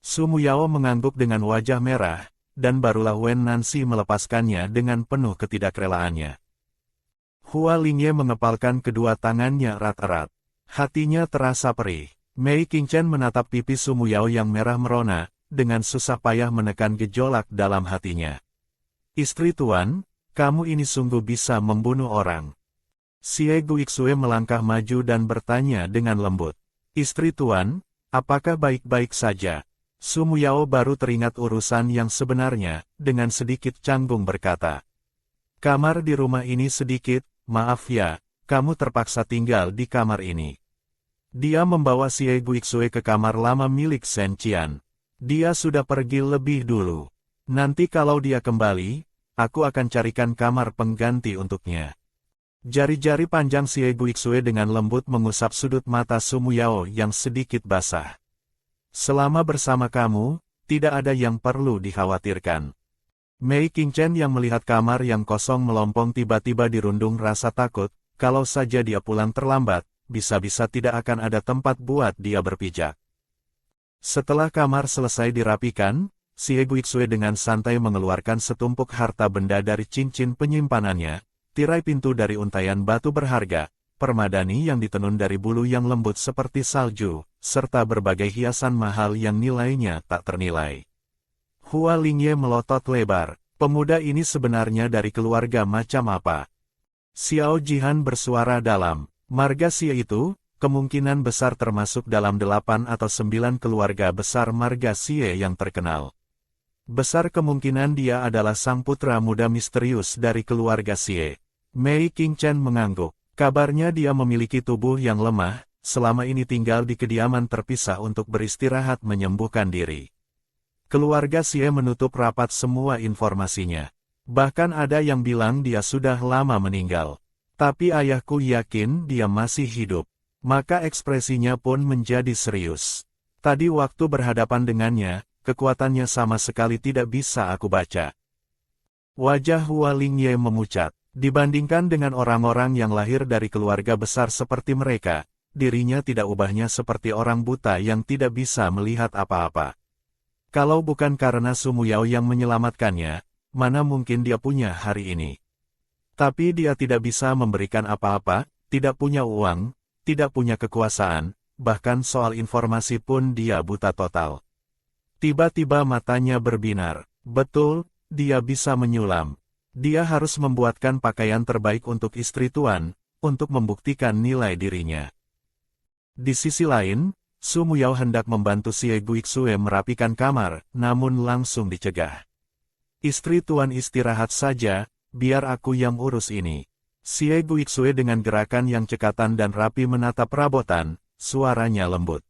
Su Muyao mengangguk dengan wajah merah, dan barulah Wen Nancy melepaskannya dengan penuh ketidakrelaannya. Hua Lingye mengepalkan kedua tangannya erat-erat. Hatinya terasa perih. Mei Qingchen menatap pipi Su Muyao yang merah merona, dengan susah payah menekan gejolak dalam hatinya. Istri Tuan, kamu ini sungguh bisa membunuh orang. Xie Guixue melangkah maju dan bertanya dengan lembut. Istri Tuan, apakah baik-baik saja? Su Muyao baru teringat urusan yang sebenarnya, dengan sedikit canggung berkata. Kamar di rumah ini sedikit, maaf ya, kamu terpaksa tinggal di kamar ini. Dia membawa Xie Guixue ke kamar lama milik Shen Qian. Dia sudah pergi lebih dulu. Nanti kalau dia kembali, aku akan carikan kamar pengganti untuknya. Jari-jari panjang Xie Guixue dengan lembut mengusap sudut mata Su Muyao yang sedikit basah. Selama bersama kamu, tidak ada yang perlu dikhawatirkan. Mei Qingchen yang melihat kamar yang kosong melompong tiba-tiba dirundung rasa takut, kalau saja dia pulang terlambat, bisa-bisa tidak akan ada tempat buat dia berpijak. Setelah kamar selesai dirapikan, Xie Guixue dengan santai mengeluarkan setumpuk harta benda dari cincin penyimpanannya, tirai pintu dari untaian batu berharga, permadani yang ditenun dari bulu yang lembut seperti salju, serta berbagai hiasan mahal yang nilainya tak ternilai. Hua Lingye melotot lebar, pemuda ini sebenarnya dari keluarga macam apa? Xiao Jihan bersuara dalam, marga Xie itu, kemungkinan besar termasuk dalam 8 atau 9 keluarga besar marga Xie yang terkenal. Besar kemungkinan dia adalah sang putra muda misterius dari keluarga Xie. Mei Qingchen mengangguk. Kabarnya dia memiliki tubuh yang lemah, selama ini tinggal di kediaman terpisah untuk beristirahat menyembuhkan diri. Keluarga Xie menutup rapat semua informasinya. Bahkan ada yang bilang dia sudah lama meninggal. Tapi ayahku yakin dia masih hidup. Maka ekspresinya pun menjadi serius. Tadi waktu berhadapan dengannya, kekuatannya sama sekali tidak bisa aku baca. Wajah Hua Lingye memucat. Dibandingkan dengan orang-orang yang lahir dari keluarga besar seperti mereka, dirinya tidak ubahnya seperti orang buta yang tidak bisa melihat apa-apa. Kalau bukan karena Su Muyao yang menyelamatkannya, mana mungkin dia punya hari ini. Tapi dia tidak bisa memberikan apa-apa, tidak punya uang, tidak punya kekuasaan, bahkan soal informasi pun dia buta total. Tiba-tiba matanya berbinar. Betul, dia bisa menyulam. Dia harus membuatkan pakaian terbaik untuk istri tuan, untuk membuktikan nilai dirinya. Di sisi lain, Su Muyao hendak membantu Xie Guixue merapikan kamar, namun langsung dicegah. Istri tuan istirahat saja, biar aku yang urus ini. Xie Guixue dengan gerakan yang cekatan dan rapi menatap perabotan, suaranya lembut.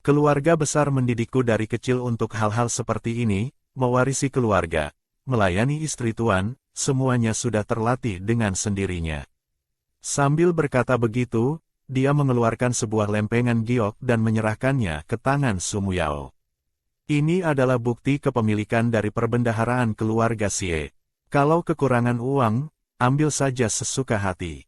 Keluarga besar mendidikku dari kecil untuk hal-hal seperti ini, mewarisi keluarga, melayani istri tuan, semuanya sudah terlatih dengan sendirinya. Sambil berkata begitu, dia mengeluarkan sebuah lempengan giok dan menyerahkannya ke tangan Su Muyao. Ini adalah bukti kepemilikan dari perbendaharaan keluarga Xie. Kalau kekurangan uang, ambil saja sesuka hati.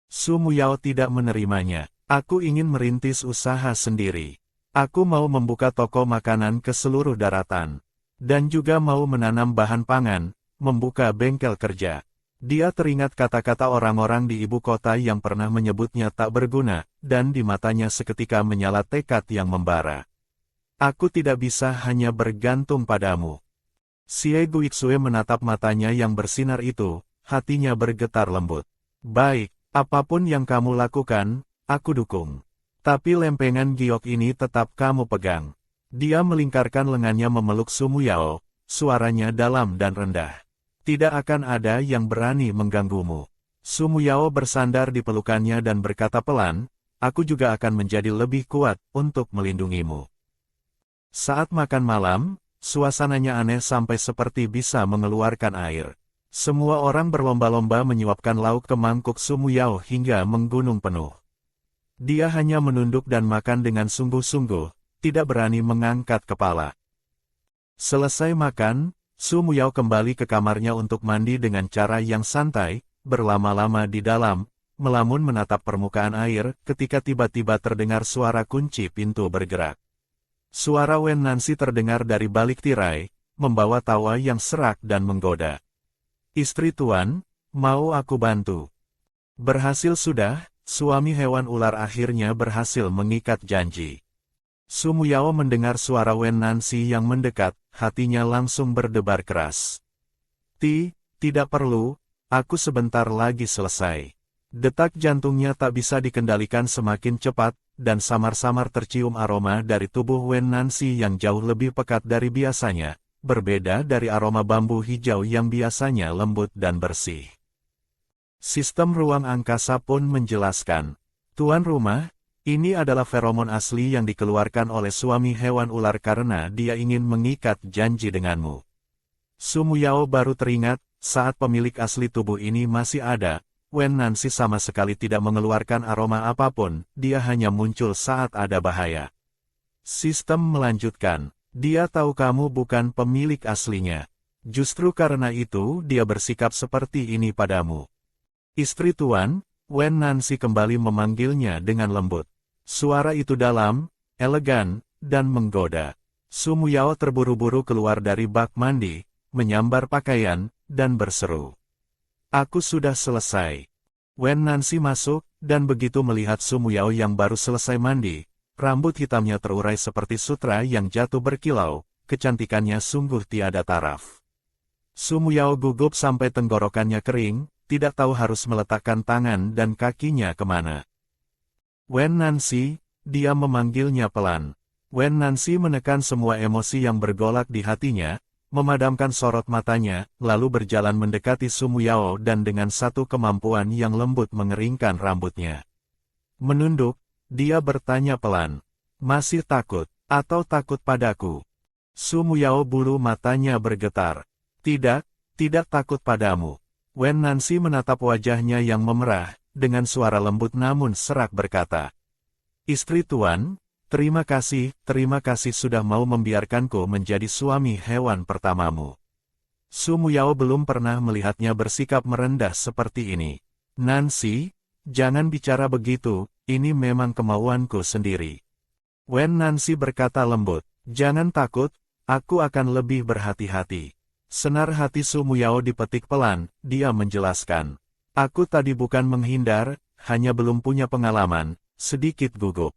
Su Muyao tidak menerimanya. Aku ingin merintis usaha sendiri. Aku mau membuka toko makanan ke seluruh daratan. Dan juga mau menanam bahan pangan, membuka bengkel kerja. Dia teringat kata-kata orang-orang di ibu kota yang pernah menyebutnya tak berguna, dan di matanya seketika menyala tekad yang membara. Aku tidak bisa hanya bergantung padamu. Xie Guixue menatap matanya yang bersinar itu, hatinya bergetar lembut. Baik, apapun yang kamu lakukan, aku dukung. Tapi lempengan giok ini tetap kamu pegang. Dia melingkarkan lengannya memeluk Su Muyao, suaranya dalam dan rendah. Tidak akan ada yang berani mengganggumu. Su Muyao bersandar di pelukannya dan berkata pelan, aku juga akan menjadi lebih kuat untuk melindungimu. Saat makan malam, suasananya aneh sampai seperti bisa mengeluarkan air. Semua orang berlomba-lomba menyuapkan lauk ke mangkuk Su Muyao hingga menggunung penuh. Dia hanya menunduk dan makan dengan sungguh-sungguh, tidak berani mengangkat kepala. Selesai makan, Su Muyao kembali ke kamarnya untuk mandi dengan cara yang santai, berlama-lama di dalam, melamun menatap permukaan air, ketika tiba-tiba terdengar suara kunci pintu bergerak. Suara Wen Nancy terdengar dari balik tirai, membawa tawa yang serak dan menggoda. Istri tuan, mau aku bantu? Berhasil sudah, suami hewan ular akhirnya berhasil mengikat janji. Su Muyao mendengar suara Wen Nancy yang mendekat, hatinya langsung berdebar keras. Tidak perlu, aku sebentar lagi selesai. Detak jantungnya tak bisa dikendalikan semakin cepat, dan samar-samar tercium aroma dari tubuh Wen Nancy yang jauh lebih pekat dari biasanya, berbeda dari aroma bambu hijau yang biasanya lembut dan bersih. Sistem ruang angkasa pun menjelaskan, tuan rumah, ini adalah feromon asli yang dikeluarkan oleh suami hewan ular karena dia ingin mengikat janji denganmu. Su Muyao baru teringat, saat pemilik asli tubuh ini masih ada, Wen Nancy sama sekali tidak mengeluarkan aroma apapun, dia hanya muncul saat ada bahaya. Sistem melanjutkan, dia tahu kamu bukan pemilik aslinya. Justru karena itu dia bersikap seperti ini padamu. Istri tuan, Wen Nancy kembali memanggilnya dengan lembut. Suara itu dalam, elegan, dan menggoda. Su Muyao terburu-buru keluar dari bak mandi, menyambar pakaian, dan berseru. Aku sudah selesai. Wen Nancy masuk, dan begitu melihat Su Muyao yang baru selesai mandi, rambut hitamnya terurai seperti sutra yang jatuh berkilau, kecantikannya sungguh tiada taraf. Su Muyao gugup sampai tenggorokannya kering, tidak tahu harus meletakkan tangan dan kakinya kemana. Wen Nancy, dia memanggilnya pelan. Wen Nancy menekan semua emosi yang bergolak di hatinya, memadamkan sorot matanya, lalu berjalan mendekati Su Muyao dan dengan satu kemampuan yang lembut mengeringkan rambutnya. Menunduk, dia bertanya pelan, masih takut, atau takut padaku? Su Muyao bulu matanya bergetar. Tidak, tidak takut padamu. Wen Nancy menatap wajahnya yang memerah, dengan suara lembut namun serak berkata. Istri tuan, terima kasih sudah mau membiarkanku menjadi suami hewan pertamamu. Su Muyao belum pernah melihatnya bersikap merendah seperti ini. Nancy, jangan bicara begitu, ini memang kemauanku sendiri. Wen Nancy berkata lembut, jangan takut, aku akan lebih berhati-hati. Senar hati Su Muyao dipetik pelan, dia menjelaskan. Aku tadi bukan menghindar, hanya belum punya pengalaman, sedikit gugup.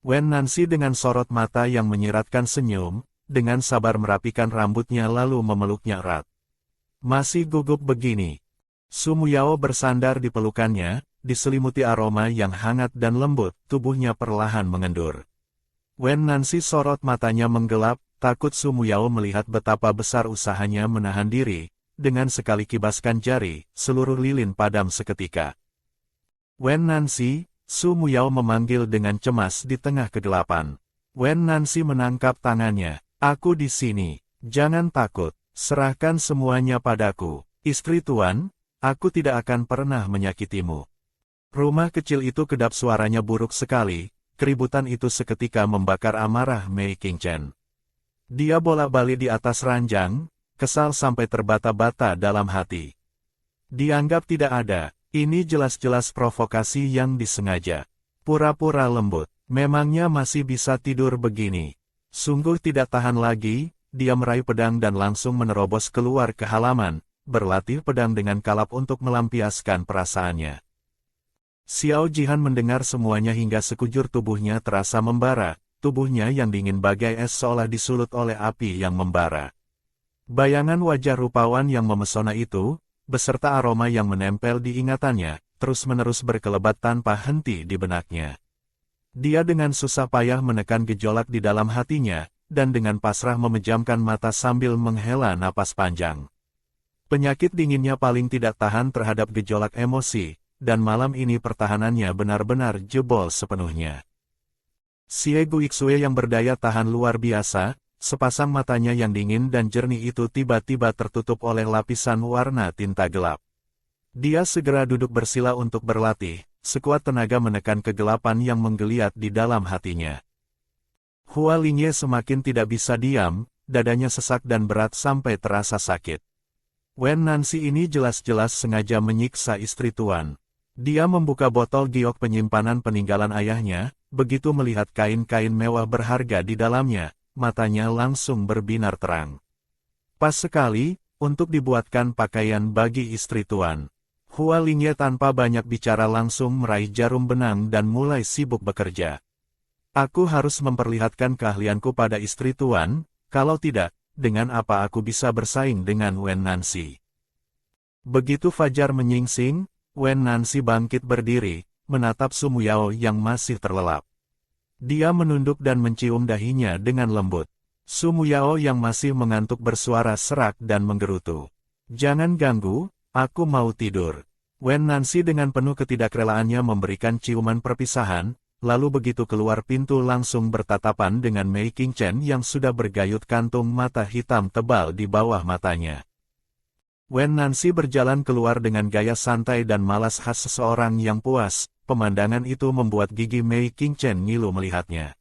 Wen Nancy dengan sorot mata yang menyiratkan senyum, dengan sabar merapikan rambutnya lalu memeluknya erat. Masih gugup begini. Su Muyao bersandar di pelukannya, diselimuti aroma yang hangat dan lembut, tubuhnya perlahan mengendur. Wen Nancy sorot matanya menggelap, takut Su Muyao melihat betapa besar usahanya menahan diri, dengan sekali kibaskan jari, seluruh lilin padam seketika. Wen Nancy, Su Muyao memanggil dengan cemas di tengah kegelapan. Wen Nancy menangkap tangannya. Aku di sini. Jangan takut. Serahkan semuanya padaku. Istri tuan, aku tidak akan pernah menyakitimu. Rumah kecil itu kedap suaranya buruk sekali. Keributan itu seketika membakar amarah Mei Qingchen. Dia bolak-balik di atas ranjang, kesal sampai terbata-bata dalam hati. Dianggap tidak ada. Ini jelas-jelas provokasi yang disengaja. Pura-pura lembut, memangnya masih bisa tidur begini. Sungguh tidak tahan lagi, dia meraih pedang dan langsung menerobos keluar ke halaman, berlatih pedang dengan kalap untuk melampiaskan perasaannya. Xiao Jihan mendengar semuanya hingga sekujur tubuhnya terasa membara, tubuhnya yang dingin bagai es seolah disulut oleh api yang membara. Bayangan wajah rupawan yang memesona itu, beserta aroma yang menempel di ingatannya, terus-menerus berkelebat tanpa henti di benaknya. Dia dengan susah payah menekan gejolak di dalam hatinya, dan dengan pasrah memejamkan mata sambil menghela napas panjang. Penyakit dinginnya paling tidak tahan terhadap gejolak emosi, dan malam ini pertahanannya benar-benar jebol sepenuhnya. Xie Guixue yang berdaya tahan luar biasa, sepasang matanya yang dingin dan jernih itu tiba-tiba tertutup oleh lapisan warna tinta gelap. Dia segera duduk bersila untuk berlatih, sekuat tenaga menekan kegelapan yang menggeliat di dalam hatinya. Hua Lingye semakin tidak bisa diam, dadanya sesak dan berat sampai terasa sakit. Wen Nancy ini jelas-jelas sengaja menyiksa istri tuan. Dia membuka botol giok penyimpanan peninggalan ayahnya, begitu melihat kain-kain mewah berharga di dalamnya. Matanya langsung berbinar terang. Pas sekali, untuk dibuatkan pakaian bagi istri tuan. Hua Lingye tanpa banyak bicara langsung meraih jarum benang dan mulai sibuk bekerja. Aku harus memperlihatkan keahlianku pada istri tuan, kalau tidak, dengan apa aku bisa bersaing dengan Wen Nancy. Begitu fajar menyingsing, Wen Nancy bangkit berdiri, menatap Su Muyao yang masih terlelap. Dia menunduk dan mencium dahinya dengan lembut. Su Muyao yang masih mengantuk bersuara serak dan menggerutu. Jangan ganggu, aku mau tidur. Wen Nancy dengan penuh ketidakrelaannya memberikan ciuman perpisahan, lalu begitu keluar pintu langsung bertatapan dengan Mei Qingchen yang sudah bergayut kantung mata hitam tebal di bawah matanya. Wen Nancy berjalan keluar dengan gaya santai dan malas khas seseorang yang puas. Pemandangan itu membuat gigi Mei Qingchen ngilu melihatnya.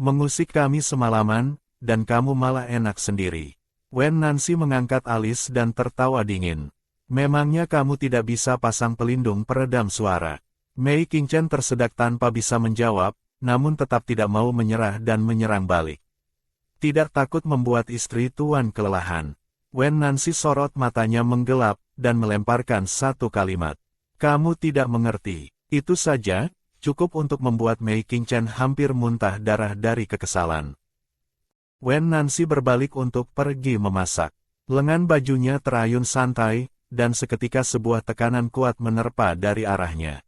Mengusik kami semalaman, dan kamu malah enak sendiri. Wen Nancy mengangkat alis dan tertawa dingin. Memangnya kamu tidak bisa pasang pelindung peredam suara? Mei Qingchen tersedak tanpa bisa menjawab, namun tetap tidak mau menyerah dan menyerang balik. Tidak takut membuat istri tuan kelelahan. Wen Nancy sorot matanya menggelap, dan melemparkan satu kalimat. Kamu tidak mengerti. Itu saja, cukup untuk membuat Mei Qingchen hampir muntah darah dari kekesalan. Wen Nancy berbalik untuk pergi memasak. Lengan bajunya terayun santai, dan seketika sebuah tekanan kuat menerpa dari arahnya.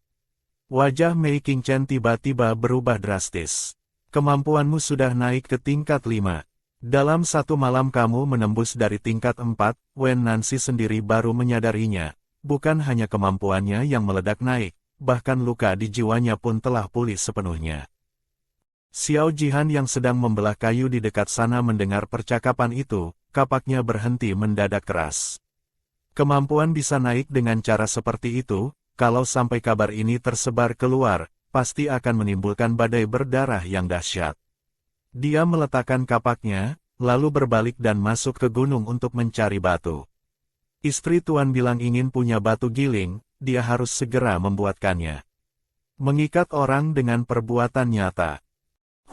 Wajah Mei Qingchen tiba-tiba berubah drastis. Kemampuanmu sudah naik ke tingkat 5. Dalam satu malam kamu menembus dari tingkat 4, Wen Nancy sendiri baru menyadarinya. Bukan hanya kemampuannya yang meledak naik, bahkan luka di jiwanya pun telah pulih sepenuhnya. Xiao Jihan yang sedang membelah kayu di dekat sana mendengar percakapan itu, kapaknya berhenti mendadak keras. Kemampuan bisa naik dengan cara seperti itu, kalau sampai kabar ini tersebar keluar, pasti akan menimbulkan badai berdarah yang dahsyat. Dia meletakkan kapaknya, lalu berbalik dan masuk ke gunung untuk mencari batu. Istri tuan bilang ingin punya batu giling, dia harus segera membuatkannya. Mengikat orang dengan perbuatan nyata.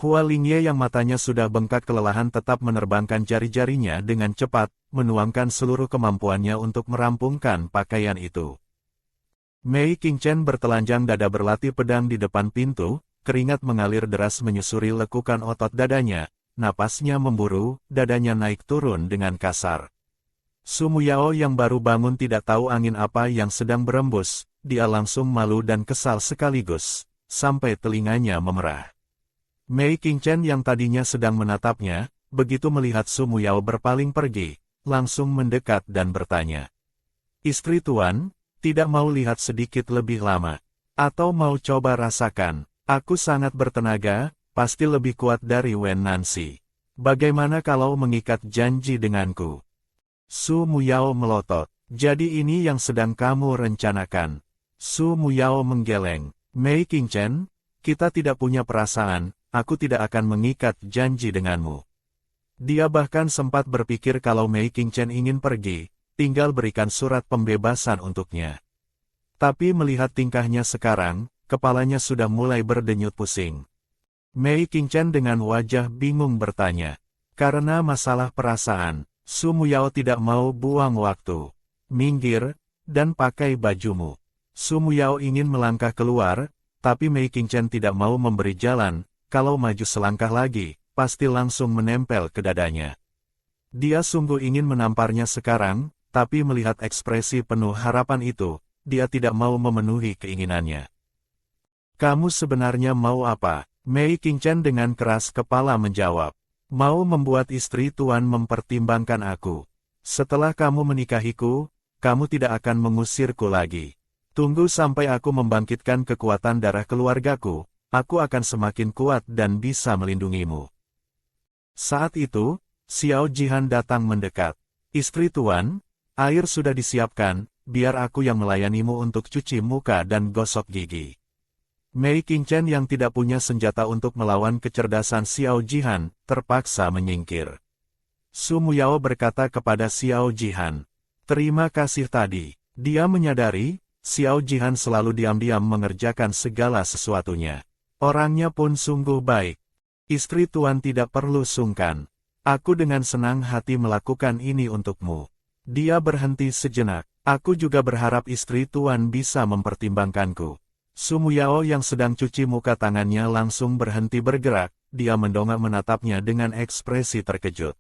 Hua Lingye yang matanya sudah bengkak kelelahan tetap menerbangkan jari-jarinya dengan cepat, menuangkan seluruh kemampuannya untuk merampungkan pakaian itu. Mei Qingchen bertelanjang dada berlatih pedang di depan pintu, keringat mengalir deras menyusuri lekukan otot dadanya, napasnya memburu, dadanya naik turun dengan kasar. Su Muyao yang baru bangun tidak tahu angin apa yang sedang berembus, dia langsung malu dan kesal sekaligus, sampai telinganya memerah. Mei Qingchen yang tadinya sedang menatapnya, begitu melihat Su Muyao berpaling pergi, langsung mendekat dan bertanya. Istri tuan, tidak mau lihat sedikit lebih lama? Atau mau coba rasakan? Aku sangat bertenaga, pasti lebih kuat dari Wen Nancy. Bagaimana kalau mengikat janji denganku? Su Muyao melotot. Jadi ini yang sedang kamu rencanakan. Su Muyao menggeleng. Mei Qingchen, kita tidak punya perasaan, aku tidak akan mengikat janji denganmu. Dia bahkan sempat berpikir kalau Mei Qingchen ingin pergi, tinggal berikan surat pembebasan untuknya. Tapi melihat tingkahnya sekarang, kepalanya sudah mulai berdenyut pusing. Mei Qingchen dengan wajah bingung bertanya. Karena masalah perasaan, Su Muyao tidak mau buang waktu. Minggir, dan pakai bajumu. Su Muyao ingin melangkah keluar, tapi Mei Qingchen tidak mau memberi jalan, kalau maju selangkah lagi, pasti langsung menempel ke dadanya. Dia sungguh ingin menamparnya sekarang, tapi melihat ekspresi penuh harapan itu, dia tidak mau memenuhi keinginannya. Kamu sebenarnya mau apa? Mei Qingchen dengan keras kepala menjawab. Mau membuat istri tuan mempertimbangkan aku. Setelah kamu menikahiku, kamu tidak akan mengusirku lagi. Tunggu sampai aku membangkitkan kekuatan darah keluargaku, aku akan semakin kuat dan bisa melindungimu. Saat itu, Xiao Jihan datang mendekat. Istri tuan, air sudah disiapkan, biar aku yang melayanimu untuk cuci muka dan gosok gigi. Mei Qingchen yang tidak punya senjata untuk melawan kecerdasan Xiao Jihan, terpaksa menyingkir. Su Muyao berkata kepada Xiao Jihan, terima kasih tadi. Dia menyadari, Xiao Jihan selalu diam-diam mengerjakan segala sesuatunya. Orangnya pun sungguh baik. Istri tuan tidak perlu sungkan. Aku dengan senang hati melakukan ini untukmu. Dia berhenti sejenak. Aku juga berharap istri tuan bisa mempertimbangkanku. Su Muyao yang sedang cuci muka tangannya langsung berhenti bergerak, dia mendongak menatapnya dengan ekspresi terkejut.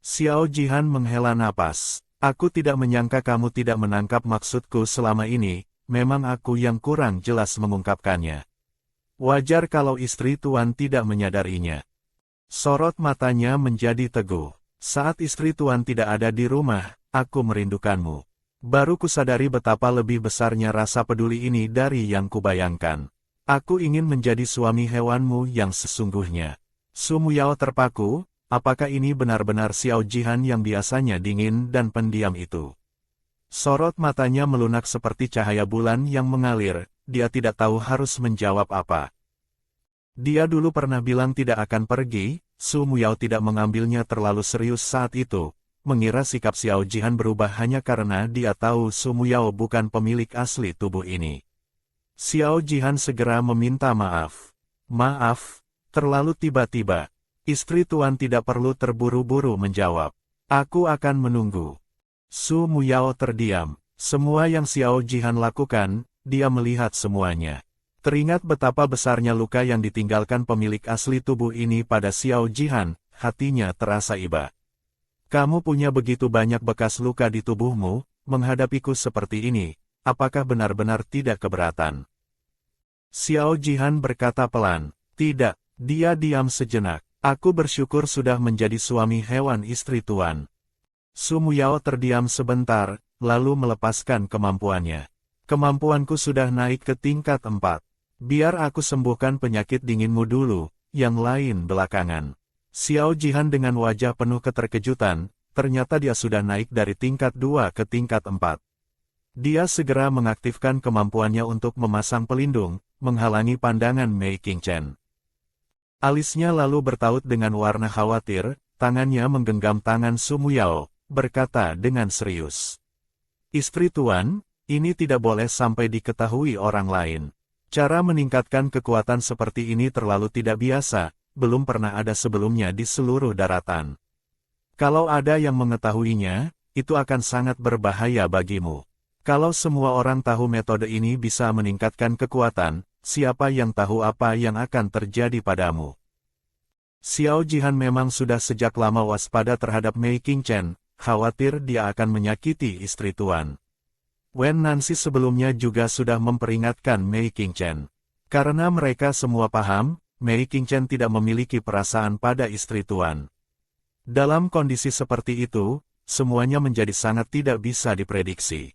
Xiao Jihan menghela napas. Aku tidak menyangka kamu tidak menangkap maksudku selama ini, memang aku yang kurang jelas mengungkapkannya. Wajar kalau istri tuan tidak menyadarinya. Sorot matanya menjadi teguh. Saat istri tuan tidak ada di rumah, aku merindukanmu. Baru kusadari betapa lebih besarnya rasa peduli ini dari yang kubayangkan. Aku ingin menjadi suami hewanmu yang sesungguhnya. Su Muyao terpaku, apakah ini benar-benar Xiao Jihan yang biasanya dingin dan pendiam itu? Sorot matanya melunak seperti cahaya bulan yang mengalir, dia tidak tahu harus menjawab apa. Dia dulu pernah bilang tidak akan pergi, Su Muyao tidak mengambilnya terlalu serius saat itu, mengira sikap Xiao Jihan berubah hanya karena dia tahu Su Muyao bukan pemilik asli tubuh ini. Xiao Jihan segera meminta maaf. Maaf, terlalu tiba-tiba. Istri tuan tidak perlu terburu-buru menjawab. Aku akan menunggu. Su Muyao terdiam. Semua yang Xiao Jihan lakukan, dia melihat semuanya. Teringat betapa besarnya luka yang ditinggalkan pemilik asli tubuh ini pada Xiao Jihan, hatinya terasa iba. Kamu punya begitu banyak bekas luka di tubuhmu, menghadapiku seperti ini, apakah benar-benar tidak keberatan? Xiao Jihan berkata pelan, tidak, dia diam sejenak. Aku bersyukur sudah menjadi suami hewan istri tuan. Su Muyao terdiam sebentar, lalu melepaskan kemampuannya. Kemampuanku sudah naik ke tingkat 4. Biar aku sembuhkan penyakit dinginmu dulu, yang lain belakangan. Xiao Jihan dengan wajah penuh keterkejutan, ternyata dia sudah naik dari tingkat 2 ke tingkat 4. Dia segera mengaktifkan kemampuannya untuk memasang pelindung, menghalangi pandangan Mei Qingchen. Alisnya lalu bertaut dengan warna khawatir, tangannya menggenggam tangan Su Muyao, berkata dengan serius. Istri tuan, ini tidak boleh sampai diketahui orang lain. Cara meningkatkan kekuatan seperti ini terlalu tidak biasa, belum pernah ada sebelumnya di seluruh daratan. Kalau ada yang mengetahuinya, itu akan sangat berbahaya bagimu. Kalau semua orang tahu metode ini bisa meningkatkan kekuatan, siapa yang tahu apa yang akan terjadi padamu? Xiao Jihan memang sudah sejak lama waspada terhadap Mei Qingchen, khawatir dia akan menyakiti istri tuan. Wen Nancy sebelumnya juga sudah memperingatkan Mei Qingchen. Karena mereka semua paham, Mei Qingchen tidak memiliki perasaan pada istri tuan. Dalam kondisi seperti itu, semuanya menjadi sangat tidak bisa diprediksi.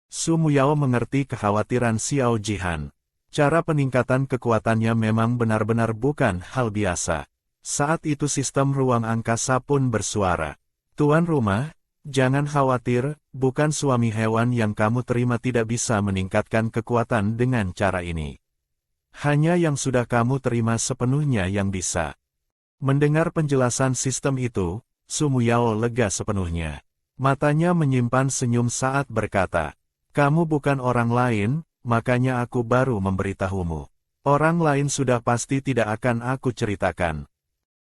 Su Muyao mengerti kekhawatiran Xiao Jihan. Cara peningkatan kekuatannya memang benar-benar bukan hal biasa. Saat itu sistem ruang angkasa pun bersuara. Tuan rumah, jangan khawatir, bukan suami hewan yang kamu terima tidak bisa meningkatkan kekuatan dengan cara ini. Hanya yang sudah kamu terima sepenuhnya yang bisa. Mendengar penjelasan sistem itu, Su Muyao lega sepenuhnya. Matanya menyimpan senyum saat berkata, kamu bukan orang lain, makanya aku baru memberitahumu. Orang lain sudah pasti tidak akan aku ceritakan.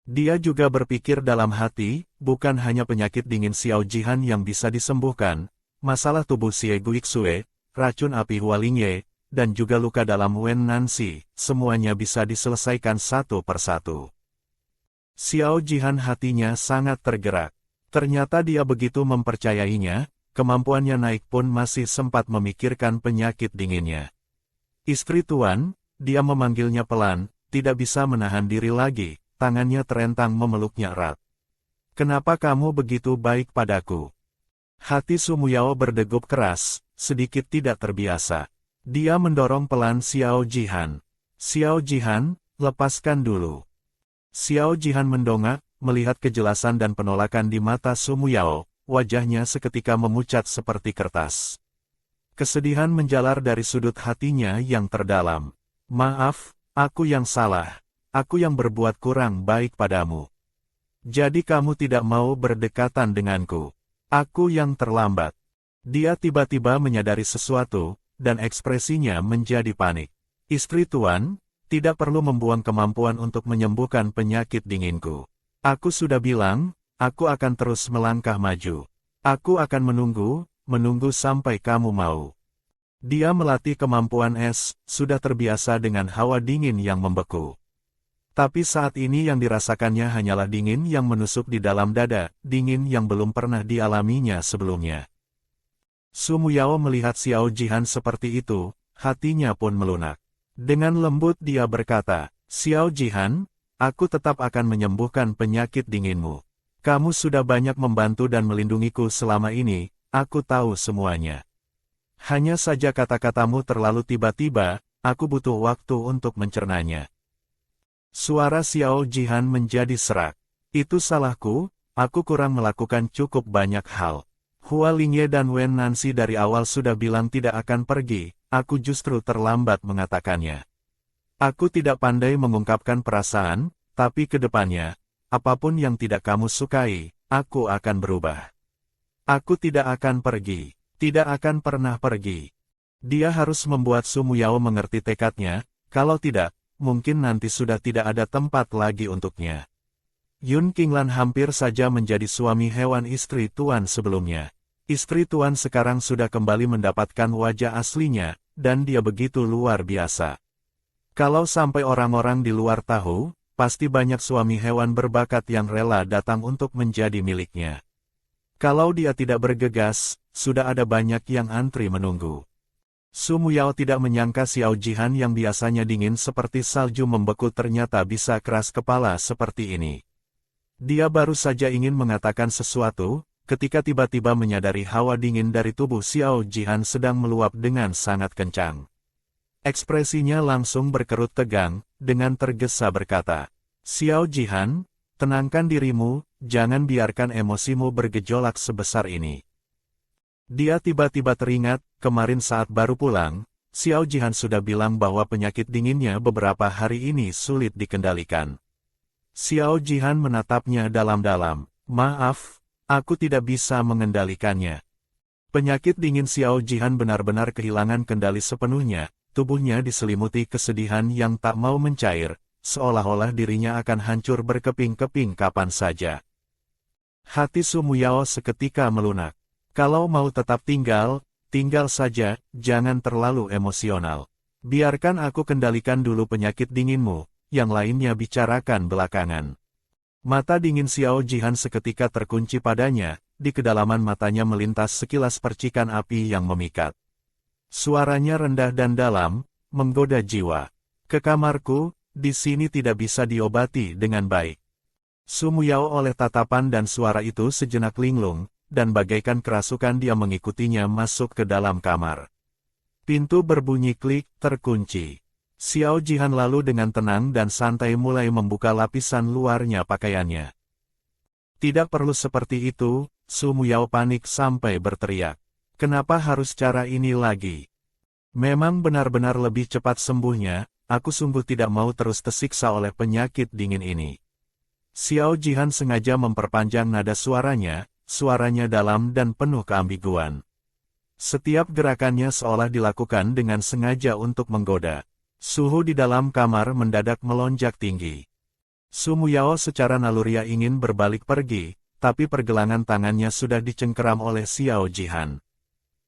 Dia juga berpikir dalam hati, bukan hanya penyakit dingin Xiao Jihan yang bisa disembuhkan, masalah tubuh Xie Guixue, racun api Hualingye, dan juga luka dalam Wen Nancy, semuanya bisa diselesaikan satu persatu. Xiao Jihan hatinya sangat tergerak. Ternyata dia begitu mempercayainya, kemampuannya naik pun masih sempat memikirkan penyakit dinginnya. Istri tuan, dia memanggilnya pelan, tidak bisa menahan diri lagi, tangannya terentang memeluknya erat. Kenapa kamu begitu baik padaku? Hati Su Muyao berdegup keras, sedikit tidak terbiasa. Dia mendorong pelan Xiao Jihan. Xiao Jihan, lepaskan dulu. Xiao Jihan mendongak, melihat kejelasan dan penolakan di mata Su Muyao. Wajahnya seketika memucat seperti kertas. Kesedihan menjalar dari sudut hatinya yang terdalam. Maaf, aku yang salah. Aku yang berbuat kurang baik padamu. Jadi kamu tidak mau berdekatan denganku. Aku yang terlambat. Dia tiba-tiba menyadari sesuatu, dan ekspresinya menjadi panik. Istri tuan, tidak perlu membuang kemampuan untuk menyembuhkan penyakit dinginku. Aku sudah bilang, aku akan terus melangkah maju. Aku akan menunggu sampai kamu mau. Dia melatih kemampuan es, sudah terbiasa dengan hawa dingin yang membeku. Tapi saat ini yang dirasakannya hanyalah dingin yang menusuk di dalam dada, dingin yang belum pernah dialaminya sebelumnya. Su Muyao melihat Xiao Jihan seperti itu, hatinya pun melunak. Dengan lembut dia berkata, Xiao Jihan, aku tetap akan menyembuhkan penyakit dinginmu. Kamu sudah banyak membantu dan melindungiku selama ini, aku tahu semuanya. Hanya saja kata-katamu terlalu tiba-tiba, aku butuh waktu untuk mencernanya. Suara Xiao Jihan menjadi serak. Itu salahku, aku kurang melakukan cukup banyak hal. Hua Lingye dan Wen Nancy dari awal sudah bilang tidak akan pergi, aku justru terlambat mengatakannya. Aku tidak pandai mengungkapkan perasaan, tapi ke depannya, apapun yang tidak kamu sukai, aku akan berubah. Aku tidak akan pergi, tidak akan pernah pergi. Dia harus membuat Su Muyao mengerti tekadnya, kalau tidak, mungkin nanti sudah tidak ada tempat lagi untuknya. Yun Qinglan hampir saja menjadi suami hewan istri Tuan sebelumnya. Istri Tuan sekarang sudah kembali mendapatkan wajah aslinya, dan dia begitu luar biasa. Kalau sampai orang-orang di luar tahu, pasti banyak suami hewan berbakat yang rela datang untuk menjadi miliknya. Kalau dia tidak bergegas, sudah ada banyak yang antri menunggu. Su Muyao tidak menyangka Xiao Jihan yang biasanya dingin seperti salju membeku ternyata bisa keras kepala seperti ini. Dia baru saja ingin mengatakan sesuatu, ketika tiba-tiba menyadari hawa dingin dari tubuh Xiao Jihan sedang meluap dengan sangat kencang. Ekspresinya langsung berkerut tegang, dengan tergesa berkata, "Xiao Jihan, tenangkan dirimu, jangan biarkan emosimu bergejolak sebesar ini." Dia tiba-tiba teringat, kemarin saat baru pulang, Xiao Jihan sudah bilang bahwa penyakit dinginnya beberapa hari ini sulit dikendalikan. Xiao Jihan menatapnya dalam-dalam, "Maaf, aku tidak bisa mengendalikannya." Penyakit dingin Xiao Jihan benar-benar kehilangan kendali sepenuhnya. Tubuhnya diselimuti kesedihan yang tak mau mencair, seolah-olah dirinya akan hancur berkeping-keping kapan saja. Hati Su Muyao seketika melunak. Kalau mau tetap tinggal, tinggal saja, jangan terlalu emosional. Biarkan aku kendalikan dulu penyakit dinginmu, yang lainnya bicarakan belakangan. Mata dingin Xiao Jihan seketika terkunci padanya, di kedalaman matanya melintas sekilas percikan api yang memikat. Suaranya rendah dan dalam, menggoda jiwa. "Ke kamarku, di sini tidak bisa diobati dengan baik." Su Muyao oleh tatapan dan suara itu sejenak linglung, dan bagaikan kerasukan dia mengikutinya masuk ke dalam kamar. Pintu berbunyi klik, terkunci. Xiao Jihan lalu dengan tenang dan santai mulai membuka lapisan luarnya pakaiannya. Tidak perlu seperti itu, Su Muyao panik sampai berteriak. Kenapa harus cara ini lagi? Memang benar-benar lebih cepat sembuhnya, aku sungguh tidak mau terus tersiksa oleh penyakit dingin ini. Xiao Jihan sengaja memperpanjang nada suaranya dalam dan penuh keambiguan. Setiap gerakannya seolah dilakukan dengan sengaja untuk menggoda. Suhu di dalam kamar mendadak melonjak tinggi. Su Muyao secara naluriah ingin berbalik pergi, tapi pergelangan tangannya sudah dicengkeram oleh Xiao Jihan.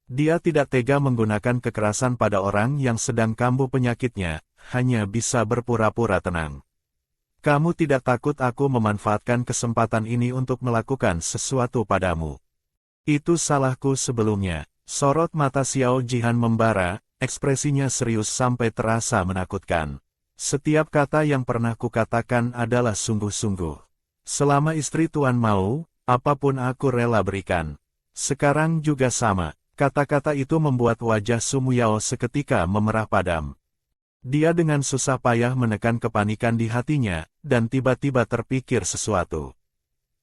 Dia tidak tega menggunakan kekerasan pada orang yang sedang kambuh penyakitnya, hanya bisa berpura-pura tenang. "Kamu tidak takut aku memanfaatkan kesempatan ini untuk melakukan sesuatu padamu?" "Itu salahku sebelumnya." Sorot mata Xiao Jihan membara, ekspresinya serius sampai terasa menakutkan. "Setiap kata yang pernah kukatakan adalah sungguh-sungguh. Selama istri Tuan mau, apapun aku rela berikan. Sekarang juga sama." Kata-kata itu membuat wajah Su Muyao seketika memerah padam. Dia dengan susah payah menekan kepanikan di hatinya, dan tiba-tiba terpikir sesuatu.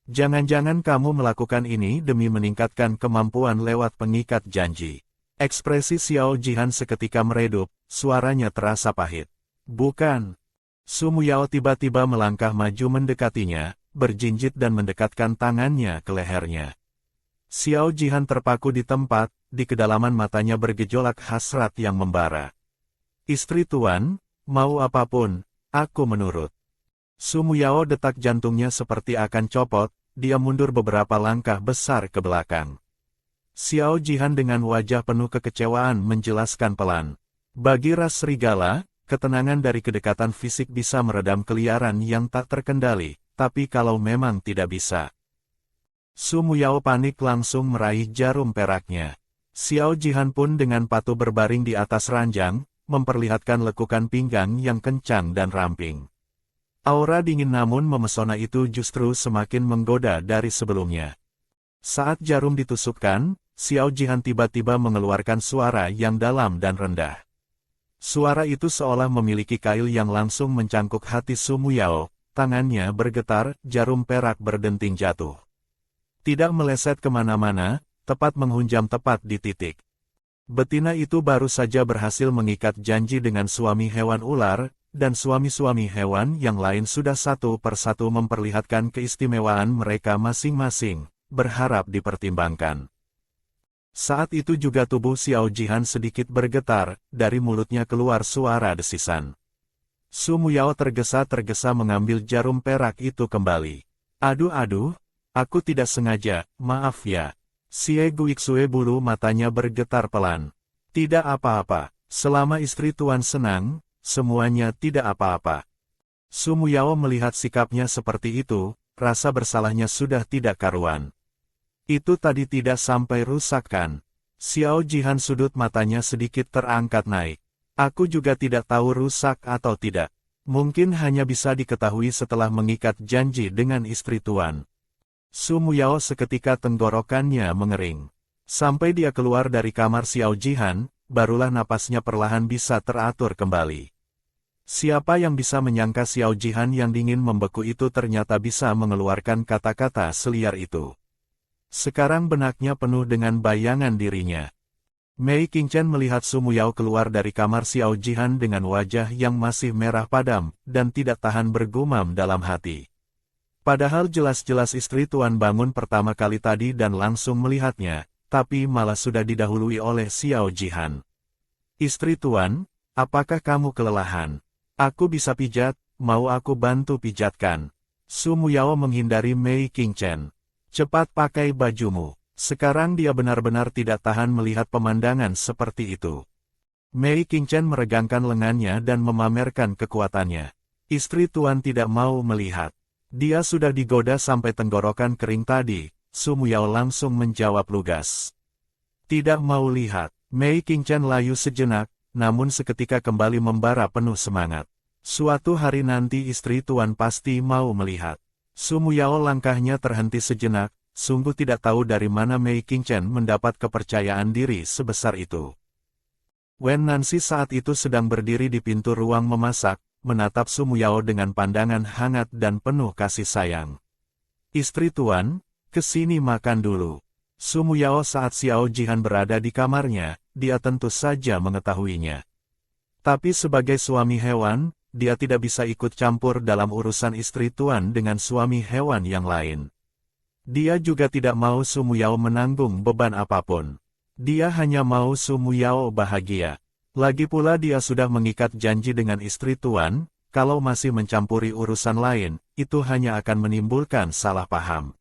"Jangan-jangan kamu melakukan ini demi meningkatkan kemampuan lewat pengikat janji." Ekspresi Xiao Jihan seketika meredup, suaranya terasa pahit. "Bukan." Su Muyao tiba-tiba melangkah maju mendekatinya, berjinjit dan mendekatkan tangannya ke lehernya. Xiao Jihan terpaku di tempat, di kedalaman matanya bergejolak hasrat yang membara. "Istri Tuan, mau apapun, aku menurut." Su Muyao detak jantungnya seperti akan copot, dia mundur beberapa langkah besar ke belakang. Xiao Jihan dengan wajah penuh kekecewaan menjelaskan pelan. "Bagi ras serigala, ketenangan dari kedekatan fisik bisa meredam keliaran yang tak terkendali, tapi kalau memang tidak bisa." Su Muyao panik langsung meraih jarum peraknya. Xiao Jihan pun dengan patuh berbaring di atas ranjang, memperlihatkan lekukan pinggang yang kencang dan ramping. Aura dingin namun memesona itu justru semakin menggoda dari sebelumnya. Saat jarum ditusukkan, Xiao Jihan tiba-tiba mengeluarkan suara yang dalam dan rendah. Suara itu seolah memiliki kail yang langsung mencangkuk hati Su Muyao, tangannya bergetar, jarum perak berdenting jatuh. Tidak meleset kemana-mana, tepat menghunjam tepat di titik. Betina itu baru saja berhasil mengikat janji dengan suami hewan ular, dan suami-suami hewan yang lain sudah satu persatu memperlihatkan keistimewaan mereka masing-masing, berharap dipertimbangkan. Saat itu juga tubuh Xiao Jihan sedikit bergetar, dari mulutnya keluar suara desisan. Su Muyao tergesa-tergesa mengambil jarum perak itu kembali. Aduh, aku tidak sengaja, maaf ya. Xie Guixue bulu matanya bergetar pelan. Tidak apa-apa, selama istri tuan senang, semuanya tidak apa-apa. Su Muyao melihat sikapnya seperti itu, rasa bersalahnya sudah tidak karuan. Itu tadi tidak sampai rusak kan? Xiao Jihan sudut matanya sedikit terangkat naik. Aku juga tidak tahu rusak atau tidak. Mungkin hanya bisa diketahui setelah mengikat janji dengan istri tuan. Su Muyao seketika tenggorokannya mengering. Sampai dia keluar dari kamar Xiao Jihan, barulah napasnya perlahan bisa teratur kembali. Siapa yang bisa menyangka Xiao Jihan yang dingin membeku itu ternyata bisa mengeluarkan kata-kata seliar itu. Sekarang benaknya penuh dengan bayangan dirinya. Mei Qingchen melihat Su Muyao keluar dari kamar Xiao Jihan dengan wajah yang masih merah padam, dan tidak tahan bergumam dalam hati. Padahal jelas-jelas istri tuan bangun pertama kali tadi dan langsung melihatnya, tapi malah sudah didahului oleh Xiao Jihan. Istri tuan, apakah kamu kelelahan? Aku bisa pijat, mau aku bantu pijatkan? Su Muyao menghindari Mei Qingchen. Cepat pakai bajumu. Sekarang dia benar-benar tidak tahan melihat pemandangan seperti itu. Mei Qingchen meregangkan lengannya dan memamerkan kekuatannya. Istri tuan tidak mau melihat. Dia sudah digoda sampai tenggorokan kering tadi, Su Muyao langsung menjawab lugas. Tidak mau lihat. Mei Qingchen layu sejenak, namun seketika kembali membara penuh semangat. Suatu hari nanti istri tuan pasti mau melihat. Su Muyao langkahnya terhenti sejenak, sungguh tidak tahu dari mana Mei Qingchen mendapat kepercayaan diri sebesar itu. Wen Nancy saat itu sedang berdiri di pintu ruang memasak, menatap Su Muyao dengan pandangan hangat dan penuh kasih sayang. Istri tuan, kesini makan dulu. Su Muyao saat Xiao Jihan berada di kamarnya, dia tentu saja mengetahuinya. Tapi sebagai suami hewan, dia tidak bisa ikut campur dalam urusan istri tuan dengan suami hewan yang lain. Dia juga tidak mau Su Muyao menanggung beban apapun. Dia hanya mau Su Muyao bahagia. Lagi pula dia sudah mengikat janji dengan istri tuan, kalau masih mencampuri urusan lain, itu hanya akan menimbulkan salah paham.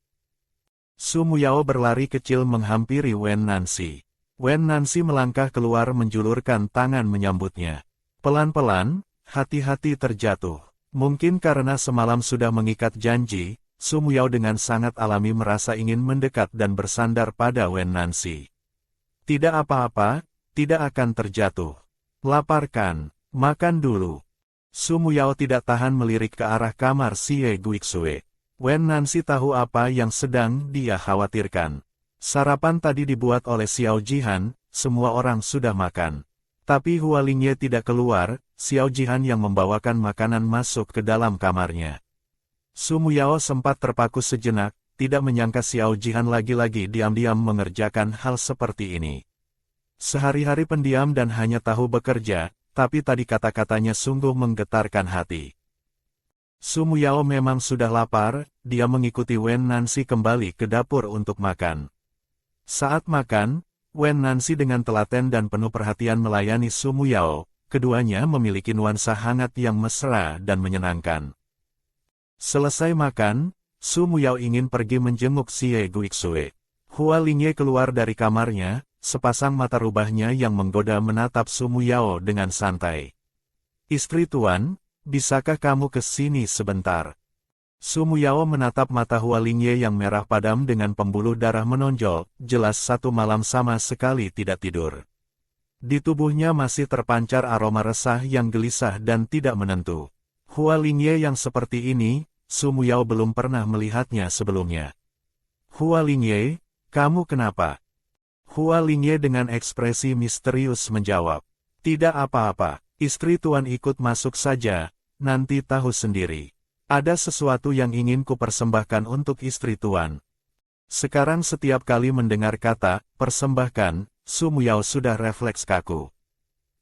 Su Muyao berlari kecil menghampiri Wen Nancy. Wen Nancy melangkah keluar menjulurkan tangan menyambutnya. Pelan-pelan, hati-hati terjatuh. Mungkin karena semalam sudah mengikat janji, Su Muyao dengan sangat alami merasa ingin mendekat dan bersandar pada Wen Nancy. Tidak apa-apa, tidak akan terjatuh. Lapar kan? Makan dulu. Su Muyao tidak tahan melirik ke arah kamar Xie Guixue. Wen Nancy tahu apa yang sedang dia khawatirkan. Sarapan tadi dibuat oleh Xiao Jihan, semua orang sudah makan. Tapi Hua Lingye tidak keluar, Xiao Jihan yang membawakan makanan masuk ke dalam kamarnya. Su Muyao sempat terpaku sejenak, tidak menyangka Xiao Jihan lagi-lagi diam-diam mengerjakan hal seperti ini. Sehari-hari pendiam dan hanya tahu bekerja, tapi tadi kata-katanya sungguh menggetarkan hati. Su Muyao memang sudah lapar, dia mengikuti Wen Nancy kembali ke dapur untuk makan. Saat makan, Wen Nancy dengan telaten dan penuh perhatian melayani Su Muyao, keduanya memiliki nuansa hangat yang mesra dan menyenangkan. Selesai makan, Su Muyao ingin pergi menjenguk Xie Guixue. Hua Lingye keluar dari kamarnya, sepasang mata rubahnya yang menggoda menatap Su Muyao dengan santai. Istri tuan, bisakah kamu ke sini sebentar? Su Muyao menatap mata Hua Lingye yang merah padam dengan pembuluh darah menonjol, jelas satu malam sama sekali tidak tidur. Di tubuhnya masih terpancar aroma resah yang gelisah dan tidak menentu. Hua Lingye yang seperti ini, Su Muyao belum pernah melihatnya sebelumnya. Hua Lingye, kamu kenapa? Hua Lingye dengan ekspresi misterius menjawab. Tidak apa-apa, istri tuan ikut masuk saja, nanti tahu sendiri. Ada sesuatu yang ingin kupersembahkan untuk istri tuan. Sekarang setiap kali mendengar kata, persembahkan, Su Muyao sudah refleks kaku.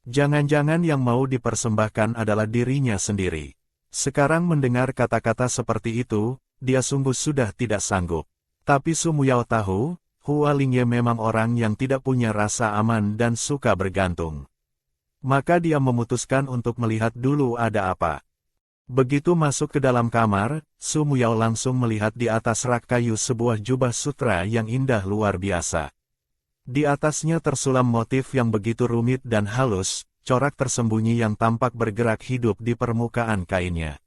Jangan-jangan yang mau dipersembahkan adalah dirinya sendiri. Sekarang mendengar kata-kata seperti itu, dia sungguh sudah tidak sanggup. Tapi Su Muyao tahu, Hua Lingye memang orang yang tidak punya rasa aman dan suka bergantung. Maka dia memutuskan untuk melihat dulu ada apa. Begitu masuk ke dalam kamar, Su Muyao langsung melihat di atas rak kayu sebuah jubah sutra yang indah luar biasa. Di atasnya tersulam motif yang begitu rumit dan halus, corak tersembunyi yang tampak bergerak hidup di permukaan kainnya.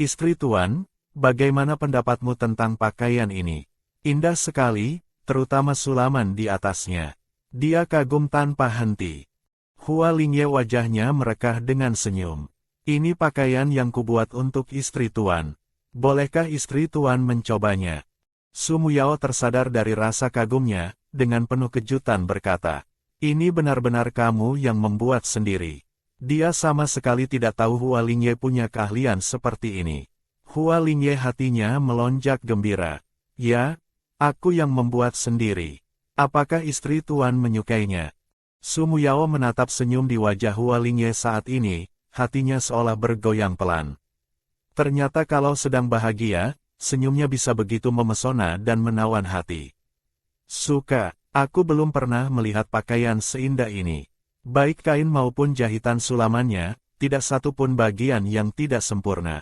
Istri Tuan, bagaimana pendapatmu tentang pakaian ini? Indah sekali, terutama sulaman di atasnya. Dia kagum tanpa henti. Hua Lingye wajahnya merekah dengan senyum. Ini pakaian yang kubuat untuk istri Tuan. Bolehkah istri Tuan mencobanya? Su Muyao tersadar dari rasa kagumnya, dengan penuh kejutan berkata, ini benar-benar kamu yang membuat sendiri. Dia sama sekali tidak tahu Hua Lingye punya keahlian seperti ini. Hua Lingye hatinya melonjak gembira. Ya, aku yang membuat sendiri. Apakah istri Tuan menyukainya? Su Muyao menatap senyum di wajah Hua Lingye saat ini, hatinya seolah bergoyang pelan. Ternyata kalau sedang bahagia, senyumnya bisa begitu memesona dan menawan hati. Suka, aku belum pernah melihat pakaian seindah ini. Baik kain maupun jahitan sulamannya, tidak satu pun bagian yang tidak sempurna.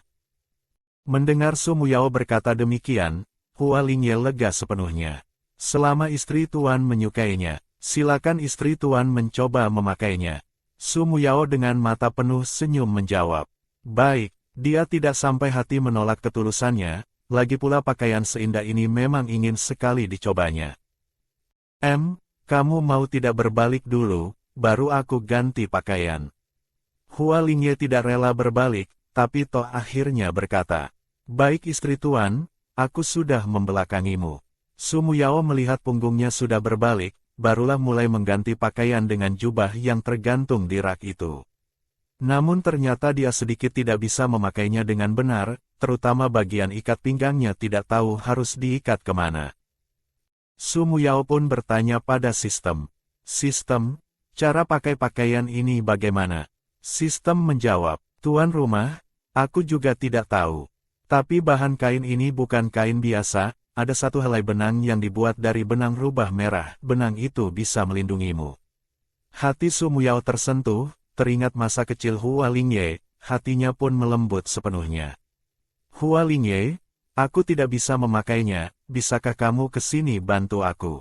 Mendengar Su Muyao berkata demikian, Hua Lingye lega sepenuhnya. Selama istri Tuan menyukainya, silakan istri Tuan mencoba memakainya. Su Muyao dengan mata penuh senyum menjawab. Baik, dia tidak sampai hati menolak ketulusannya, lagi pula pakaian seindah ini memang ingin sekali dicobanya. Kamu mau tidak berbalik dulu, baru aku ganti pakaian. Hua Lingye tidak rela berbalik, tapi toh akhirnya berkata, baik istri Tuan, aku sudah membelakangimu. Su Muyao melihat punggungnya sudah berbalik, barulah mulai mengganti pakaian dengan jubah yang tergantung di rak itu. Namun ternyata dia sedikit tidak bisa memakainya dengan benar, terutama bagian ikat pinggangnya tidak tahu harus diikat kemana. Su Muyao pun bertanya pada sistem. Sistem, cara pakai pakaian ini bagaimana? Sistem menjawab, Tuan rumah, aku juga tidak tahu. Tapi bahan kain ini bukan kain biasa. Ada satu helai benang yang dibuat dari benang rubah merah, benang itu bisa melindungimu. Hati Su Muyao tersentuh, teringat masa kecil Hua Lingye, hatinya pun melembut sepenuhnya. Hua Lingye, aku tidak bisa memakainya, bisakah kamu ke sini bantu aku?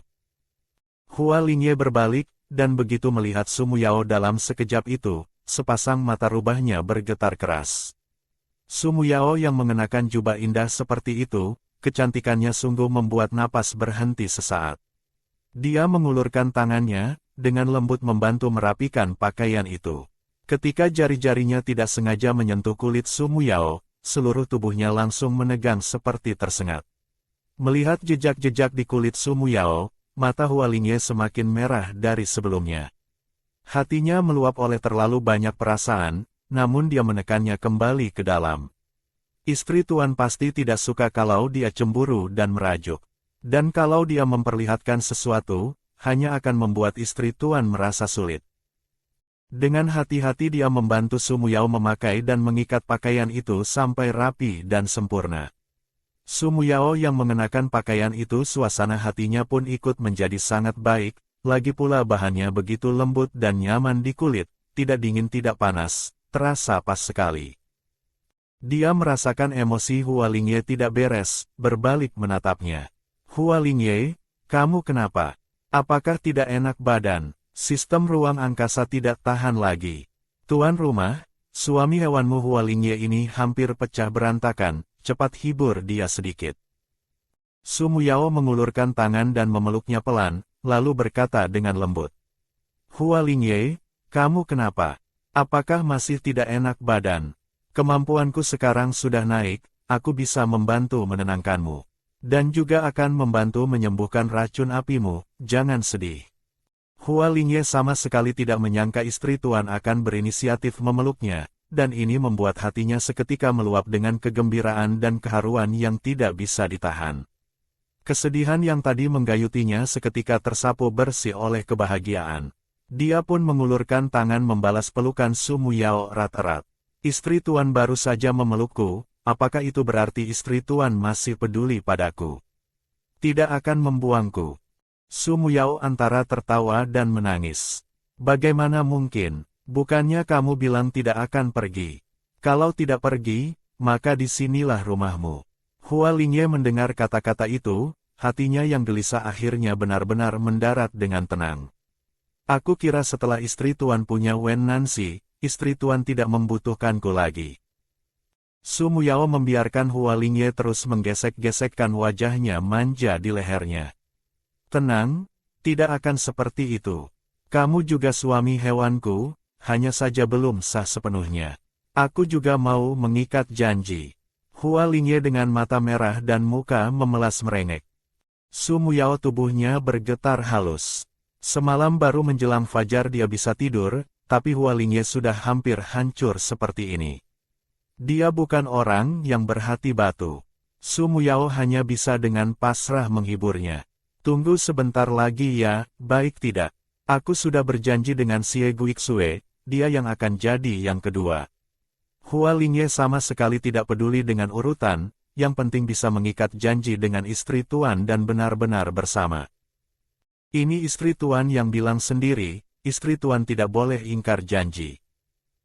Hua Lingye berbalik, dan begitu melihat Su Muyao dalam sekejap itu, sepasang mata rubahnya bergetar keras. Su Muyao yang mengenakan jubah indah seperti itu, kecantikannya sungguh membuat napas berhenti sesaat. Dia mengulurkan tangannya, dengan lembut membantu merapikan pakaian itu. Ketika jari-jarinya tidak sengaja menyentuh kulit Su Muyao, seluruh tubuhnya langsung menegang seperti tersengat. Melihat jejak-jejak di kulit Su Muyao, mata Hua Lingye semakin merah dari sebelumnya. Hatinya meluap oleh terlalu banyak perasaan, namun dia menekannya kembali ke dalam. Istri Tuan pasti tidak suka kalau dia cemburu dan merajuk. Dan kalau dia memperlihatkan sesuatu, hanya akan membuat istri Tuan merasa sulit. Dengan hati-hati dia membantu Su Muyao memakai dan mengikat pakaian itu sampai rapi dan sempurna. Su Muyao yang mengenakan pakaian itu suasana hatinya pun ikut menjadi sangat baik, lagi pula bahannya begitu lembut dan nyaman di kulit, tidak dingin tidak panas, terasa pas sekali. Dia merasakan emosi Hua Lingye tidak beres, berbalik menatapnya. Hua Lingye, kamu kenapa? Apakah tidak enak badan? Sistem ruang angkasa tidak tahan lagi. Tuan rumah, suami hewanmu Hua Lingye ini hampir pecah berantakan, cepat hibur dia sedikit. Su Muyao mengulurkan tangan dan memeluknya pelan, lalu berkata dengan lembut. Hua Lingye, kamu kenapa? Apakah masih tidak enak badan? Kemampuanku sekarang sudah naik, aku bisa membantu menenangkanmu. Dan juga akan membantu menyembuhkan racun apimu, jangan sedih. Hua Lingye sama sekali tidak menyangka istri Tuan akan berinisiatif memeluknya, dan ini membuat hatinya seketika meluap dengan kegembiraan dan keharuan yang tidak bisa ditahan. Kesedihan yang tadi menggayutinya seketika tersapu bersih oleh kebahagiaan. Dia pun mengulurkan tangan membalas pelukan Su Muyao erat-erat. Istri Tuan baru saja memelukku, apakah itu berarti istri Tuan masih peduli padaku? Tidak akan membuangku. Su Muyao antara tertawa dan menangis. Bagaimana mungkin, bukannya kamu bilang tidak akan pergi? Kalau tidak pergi, maka disinilah rumahmu. Hua Lingye mendengar kata-kata itu, hatinya yang gelisah akhirnya benar-benar mendarat dengan tenang. Aku kira setelah istri Tuan punya Wen Nancy, istri Tuan tidak membutuhkanku lagi. Su Muyao membiarkan Hua Lingye terus menggesek-gesekkan wajahnya manja di lehernya. Tenang, tidak akan seperti itu. Kamu juga suami hewanku, hanya saja belum sah sepenuhnya. Aku juga mau mengikat janji. Hua Lingye dengan mata merah dan muka memelas merengek. Su Muyao tubuhnya bergetar halus. Semalam baru menjelang fajar dia bisa tidur, tapi Hua Lingye sudah hampir hancur seperti ini. Dia bukan orang yang berhati batu. Su Muyao hanya bisa dengan pasrah menghiburnya. Tunggu sebentar lagi ya, baik tidak. Aku sudah berjanji dengan Xie Guixue, dia yang akan jadi yang kedua. Hua Lingye sama sekali tidak peduli dengan urutan, yang penting bisa mengikat janji dengan istri Tuan dan benar-benar bersama. Ini istri Tuan yang bilang sendiri, istri Tuan tidak boleh ingkar janji.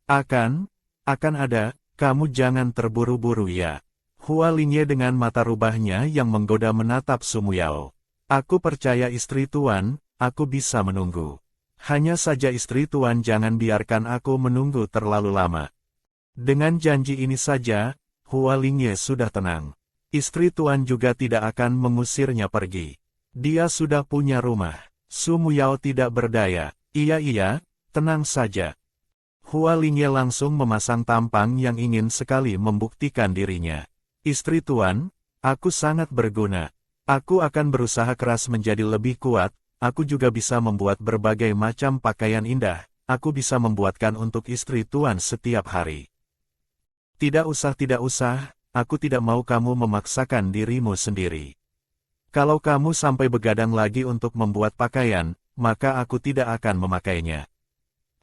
Akan ada, kamu jangan terburu-buru ya. Hua Lingye dengan mata rubahnya yang menggoda menatap Su Muyao. Aku percaya istri Tuan, aku bisa menunggu. Hanya saja istri Tuan jangan biarkan aku menunggu terlalu lama. Dengan janji ini saja, Hua Lingye sudah tenang. Istri Tuan juga tidak akan mengusirnya pergi. Dia sudah punya rumah. Su Muyao tidak berdaya. Iya, tenang saja. Hua Lingye langsung memasang tampang yang ingin sekali membuktikan dirinya. Istri Tuan, aku sangat berguna. Aku akan berusaha keras menjadi lebih kuat, aku juga bisa membuat berbagai macam pakaian indah, aku bisa membuatkan untuk istri Tuan setiap hari. Tidak usah, aku tidak mau kamu memaksakan dirimu sendiri. Kalau kamu sampai begadang lagi untuk membuat pakaian, maka aku tidak akan memakainya.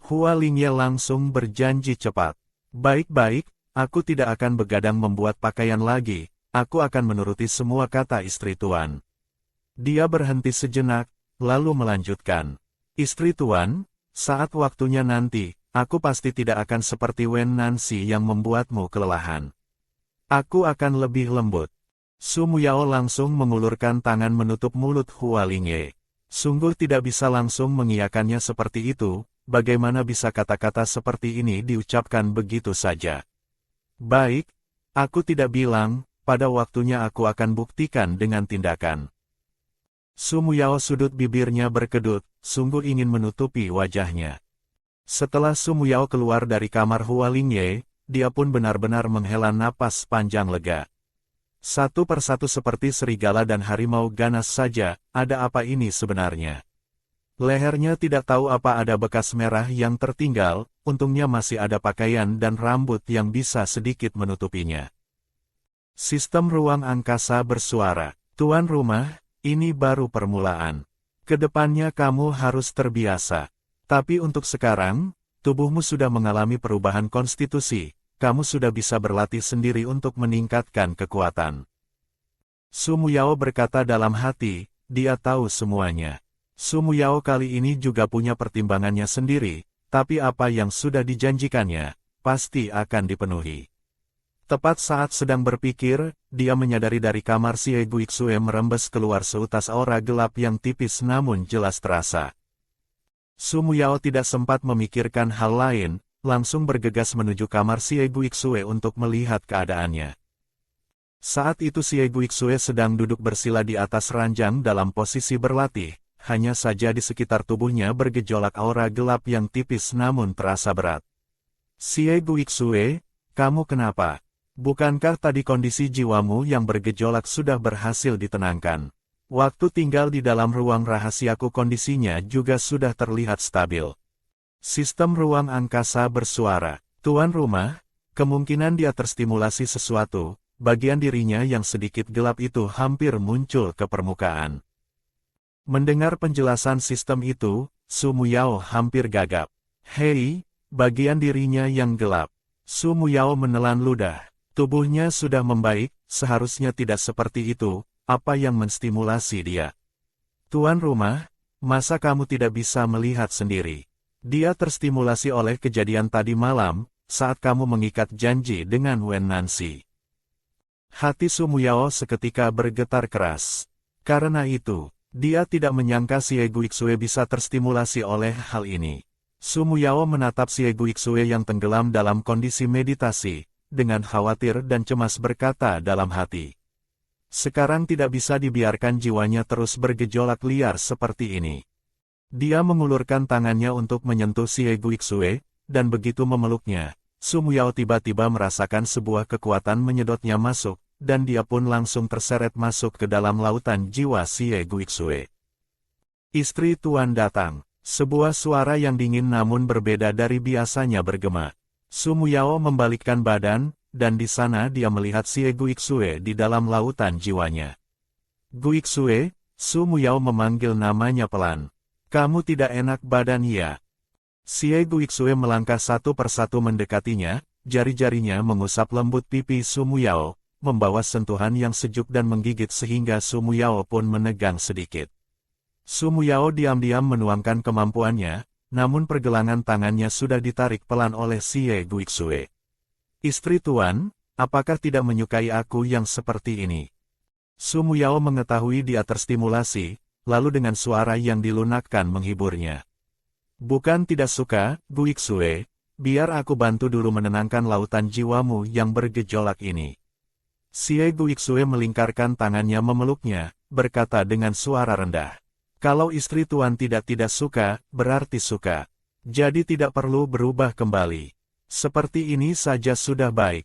Hua Lingye langsung berjanji cepat. Baik, aku tidak akan begadang membuat pakaian lagi, aku akan menuruti semua kata istri Tuan. Dia berhenti sejenak, lalu melanjutkan. Istri Tuan, saat waktunya nanti, aku pasti tidak akan seperti Wen Nancy yang membuatmu kelelahan. Aku akan lebih lembut. Su Muyao langsung mengulurkan tangan menutup mulut Hua Lingye. Sungguh tidak bisa langsung mengiyakannya seperti itu, bagaimana bisa kata-kata seperti ini diucapkan begitu saja. Baik, aku tidak bilang, pada waktunya aku akan buktikan dengan tindakan. Su Muyao sudut bibirnya berkedut, sungguh ingin menutupi wajahnya. Setelah Su Muyao keluar dari kamar Hua Lingye, dia pun benar-benar menghela napas panjang lega. Satu persatu seperti serigala dan harimau ganas saja, ada apa ini sebenarnya? Lehernya tidak tahu apa ada bekas merah yang tertinggal, untungnya masih ada pakaian dan rambut yang bisa sedikit menutupinya. Sistem ruang angkasa bersuara, Tuan rumah, ini baru permulaan. Kedepannya kamu harus terbiasa. Tapi untuk sekarang, tubuhmu sudah mengalami perubahan konstitusi, kamu sudah bisa berlatih sendiri untuk meningkatkan kekuatan. Su Muyao berkata dalam hati, dia tahu semuanya. Su Muyao kali ini juga punya pertimbangannya sendiri, tapi apa yang sudah dijanjikannya, pasti akan dipenuhi. Tepat saat sedang berpikir, dia menyadari dari kamar Xie Guixue merembes keluar seutas aura gelap yang tipis namun jelas terasa. Su Muyao tidak sempat memikirkan hal lain, langsung bergegas menuju kamar Xie Guixue untuk melihat keadaannya. Saat itu Xie Guixue sedang duduk bersila di atas ranjang dalam posisi berlatih, hanya saja di sekitar tubuhnya bergejolak aura gelap yang tipis namun terasa berat. Xie Guixue, kamu kenapa? Bukankah tadi kondisi jiwamu yang bergejolak sudah berhasil ditenangkan? Waktu tinggal di dalam ruang rahasiaku kondisinya juga sudah terlihat stabil. Sistem ruang angkasa bersuara, Tuan rumah, kemungkinan dia terstimulasi sesuatu, bagian dirinya yang sedikit gelap itu hampir muncul ke permukaan. Mendengar penjelasan sistem itu, Su Muyao hampir gagap. Hei, bagian dirinya yang gelap. Su Muyao menelan ludah. Tubuhnya sudah membaik, seharusnya tidak seperti itu, apa yang menstimulasi dia? Tuan rumah, masa kamu tidak bisa melihat sendiri? Dia terstimulasi oleh kejadian tadi malam, saat kamu mengikat janji dengan Wen Nancy. Hati Su Muyao seketika bergetar keras. Karena itu, dia tidak menyangka Xie Guixue bisa terstimulasi oleh hal ini. Su Muyao menatap Xie Guixue yang tenggelam dalam kondisi meditasi, dengan khawatir dan cemas berkata dalam hati. Sekarang tidak bisa dibiarkan jiwanya terus bergejolak liar seperti ini. Dia mengulurkan tangannya untuk menyentuh Xie Guixue, dan begitu memeluknya, Su Muyao tiba-tiba merasakan sebuah kekuatan menyedotnya masuk, dan dia pun langsung terseret masuk ke dalam lautan jiwa Xie Guixue. Istri Tuan datang. Sebuah suara yang dingin namun berbeda dari biasanya bergema. Su Muyao membalikkan badan, dan di sana dia melihat Xie Guixue di dalam lautan jiwanya. Guixue, Su Muyao memanggil namanya pelan. Kamu tidak enak badan ya? Xie Guixue melangkah satu persatu mendekatinya, jari-jarinya mengusap lembut pipi Su Muyao, membawa sentuhan yang sejuk dan menggigit sehingga Su Muyao pun menegang sedikit. Su Muyao diam-diam menuangkan kemampuannya, namun pergelangan tangannya sudah ditarik pelan oleh Xie Guixue. Istri Tuan, apakah tidak menyukai aku yang seperti ini? Su Muyao mengetahui dia terstimulasi, lalu dengan suara yang dilunakkan menghiburnya. Bukan tidak suka, Guixue, biar aku bantu dulu menenangkan lautan jiwamu yang bergejolak ini. Xie Guixue melingkarkan tangannya memeluknya, berkata dengan suara rendah. Kalau istri Tuan tidak suka, berarti suka. Jadi tidak perlu berubah kembali. Seperti ini saja sudah baik.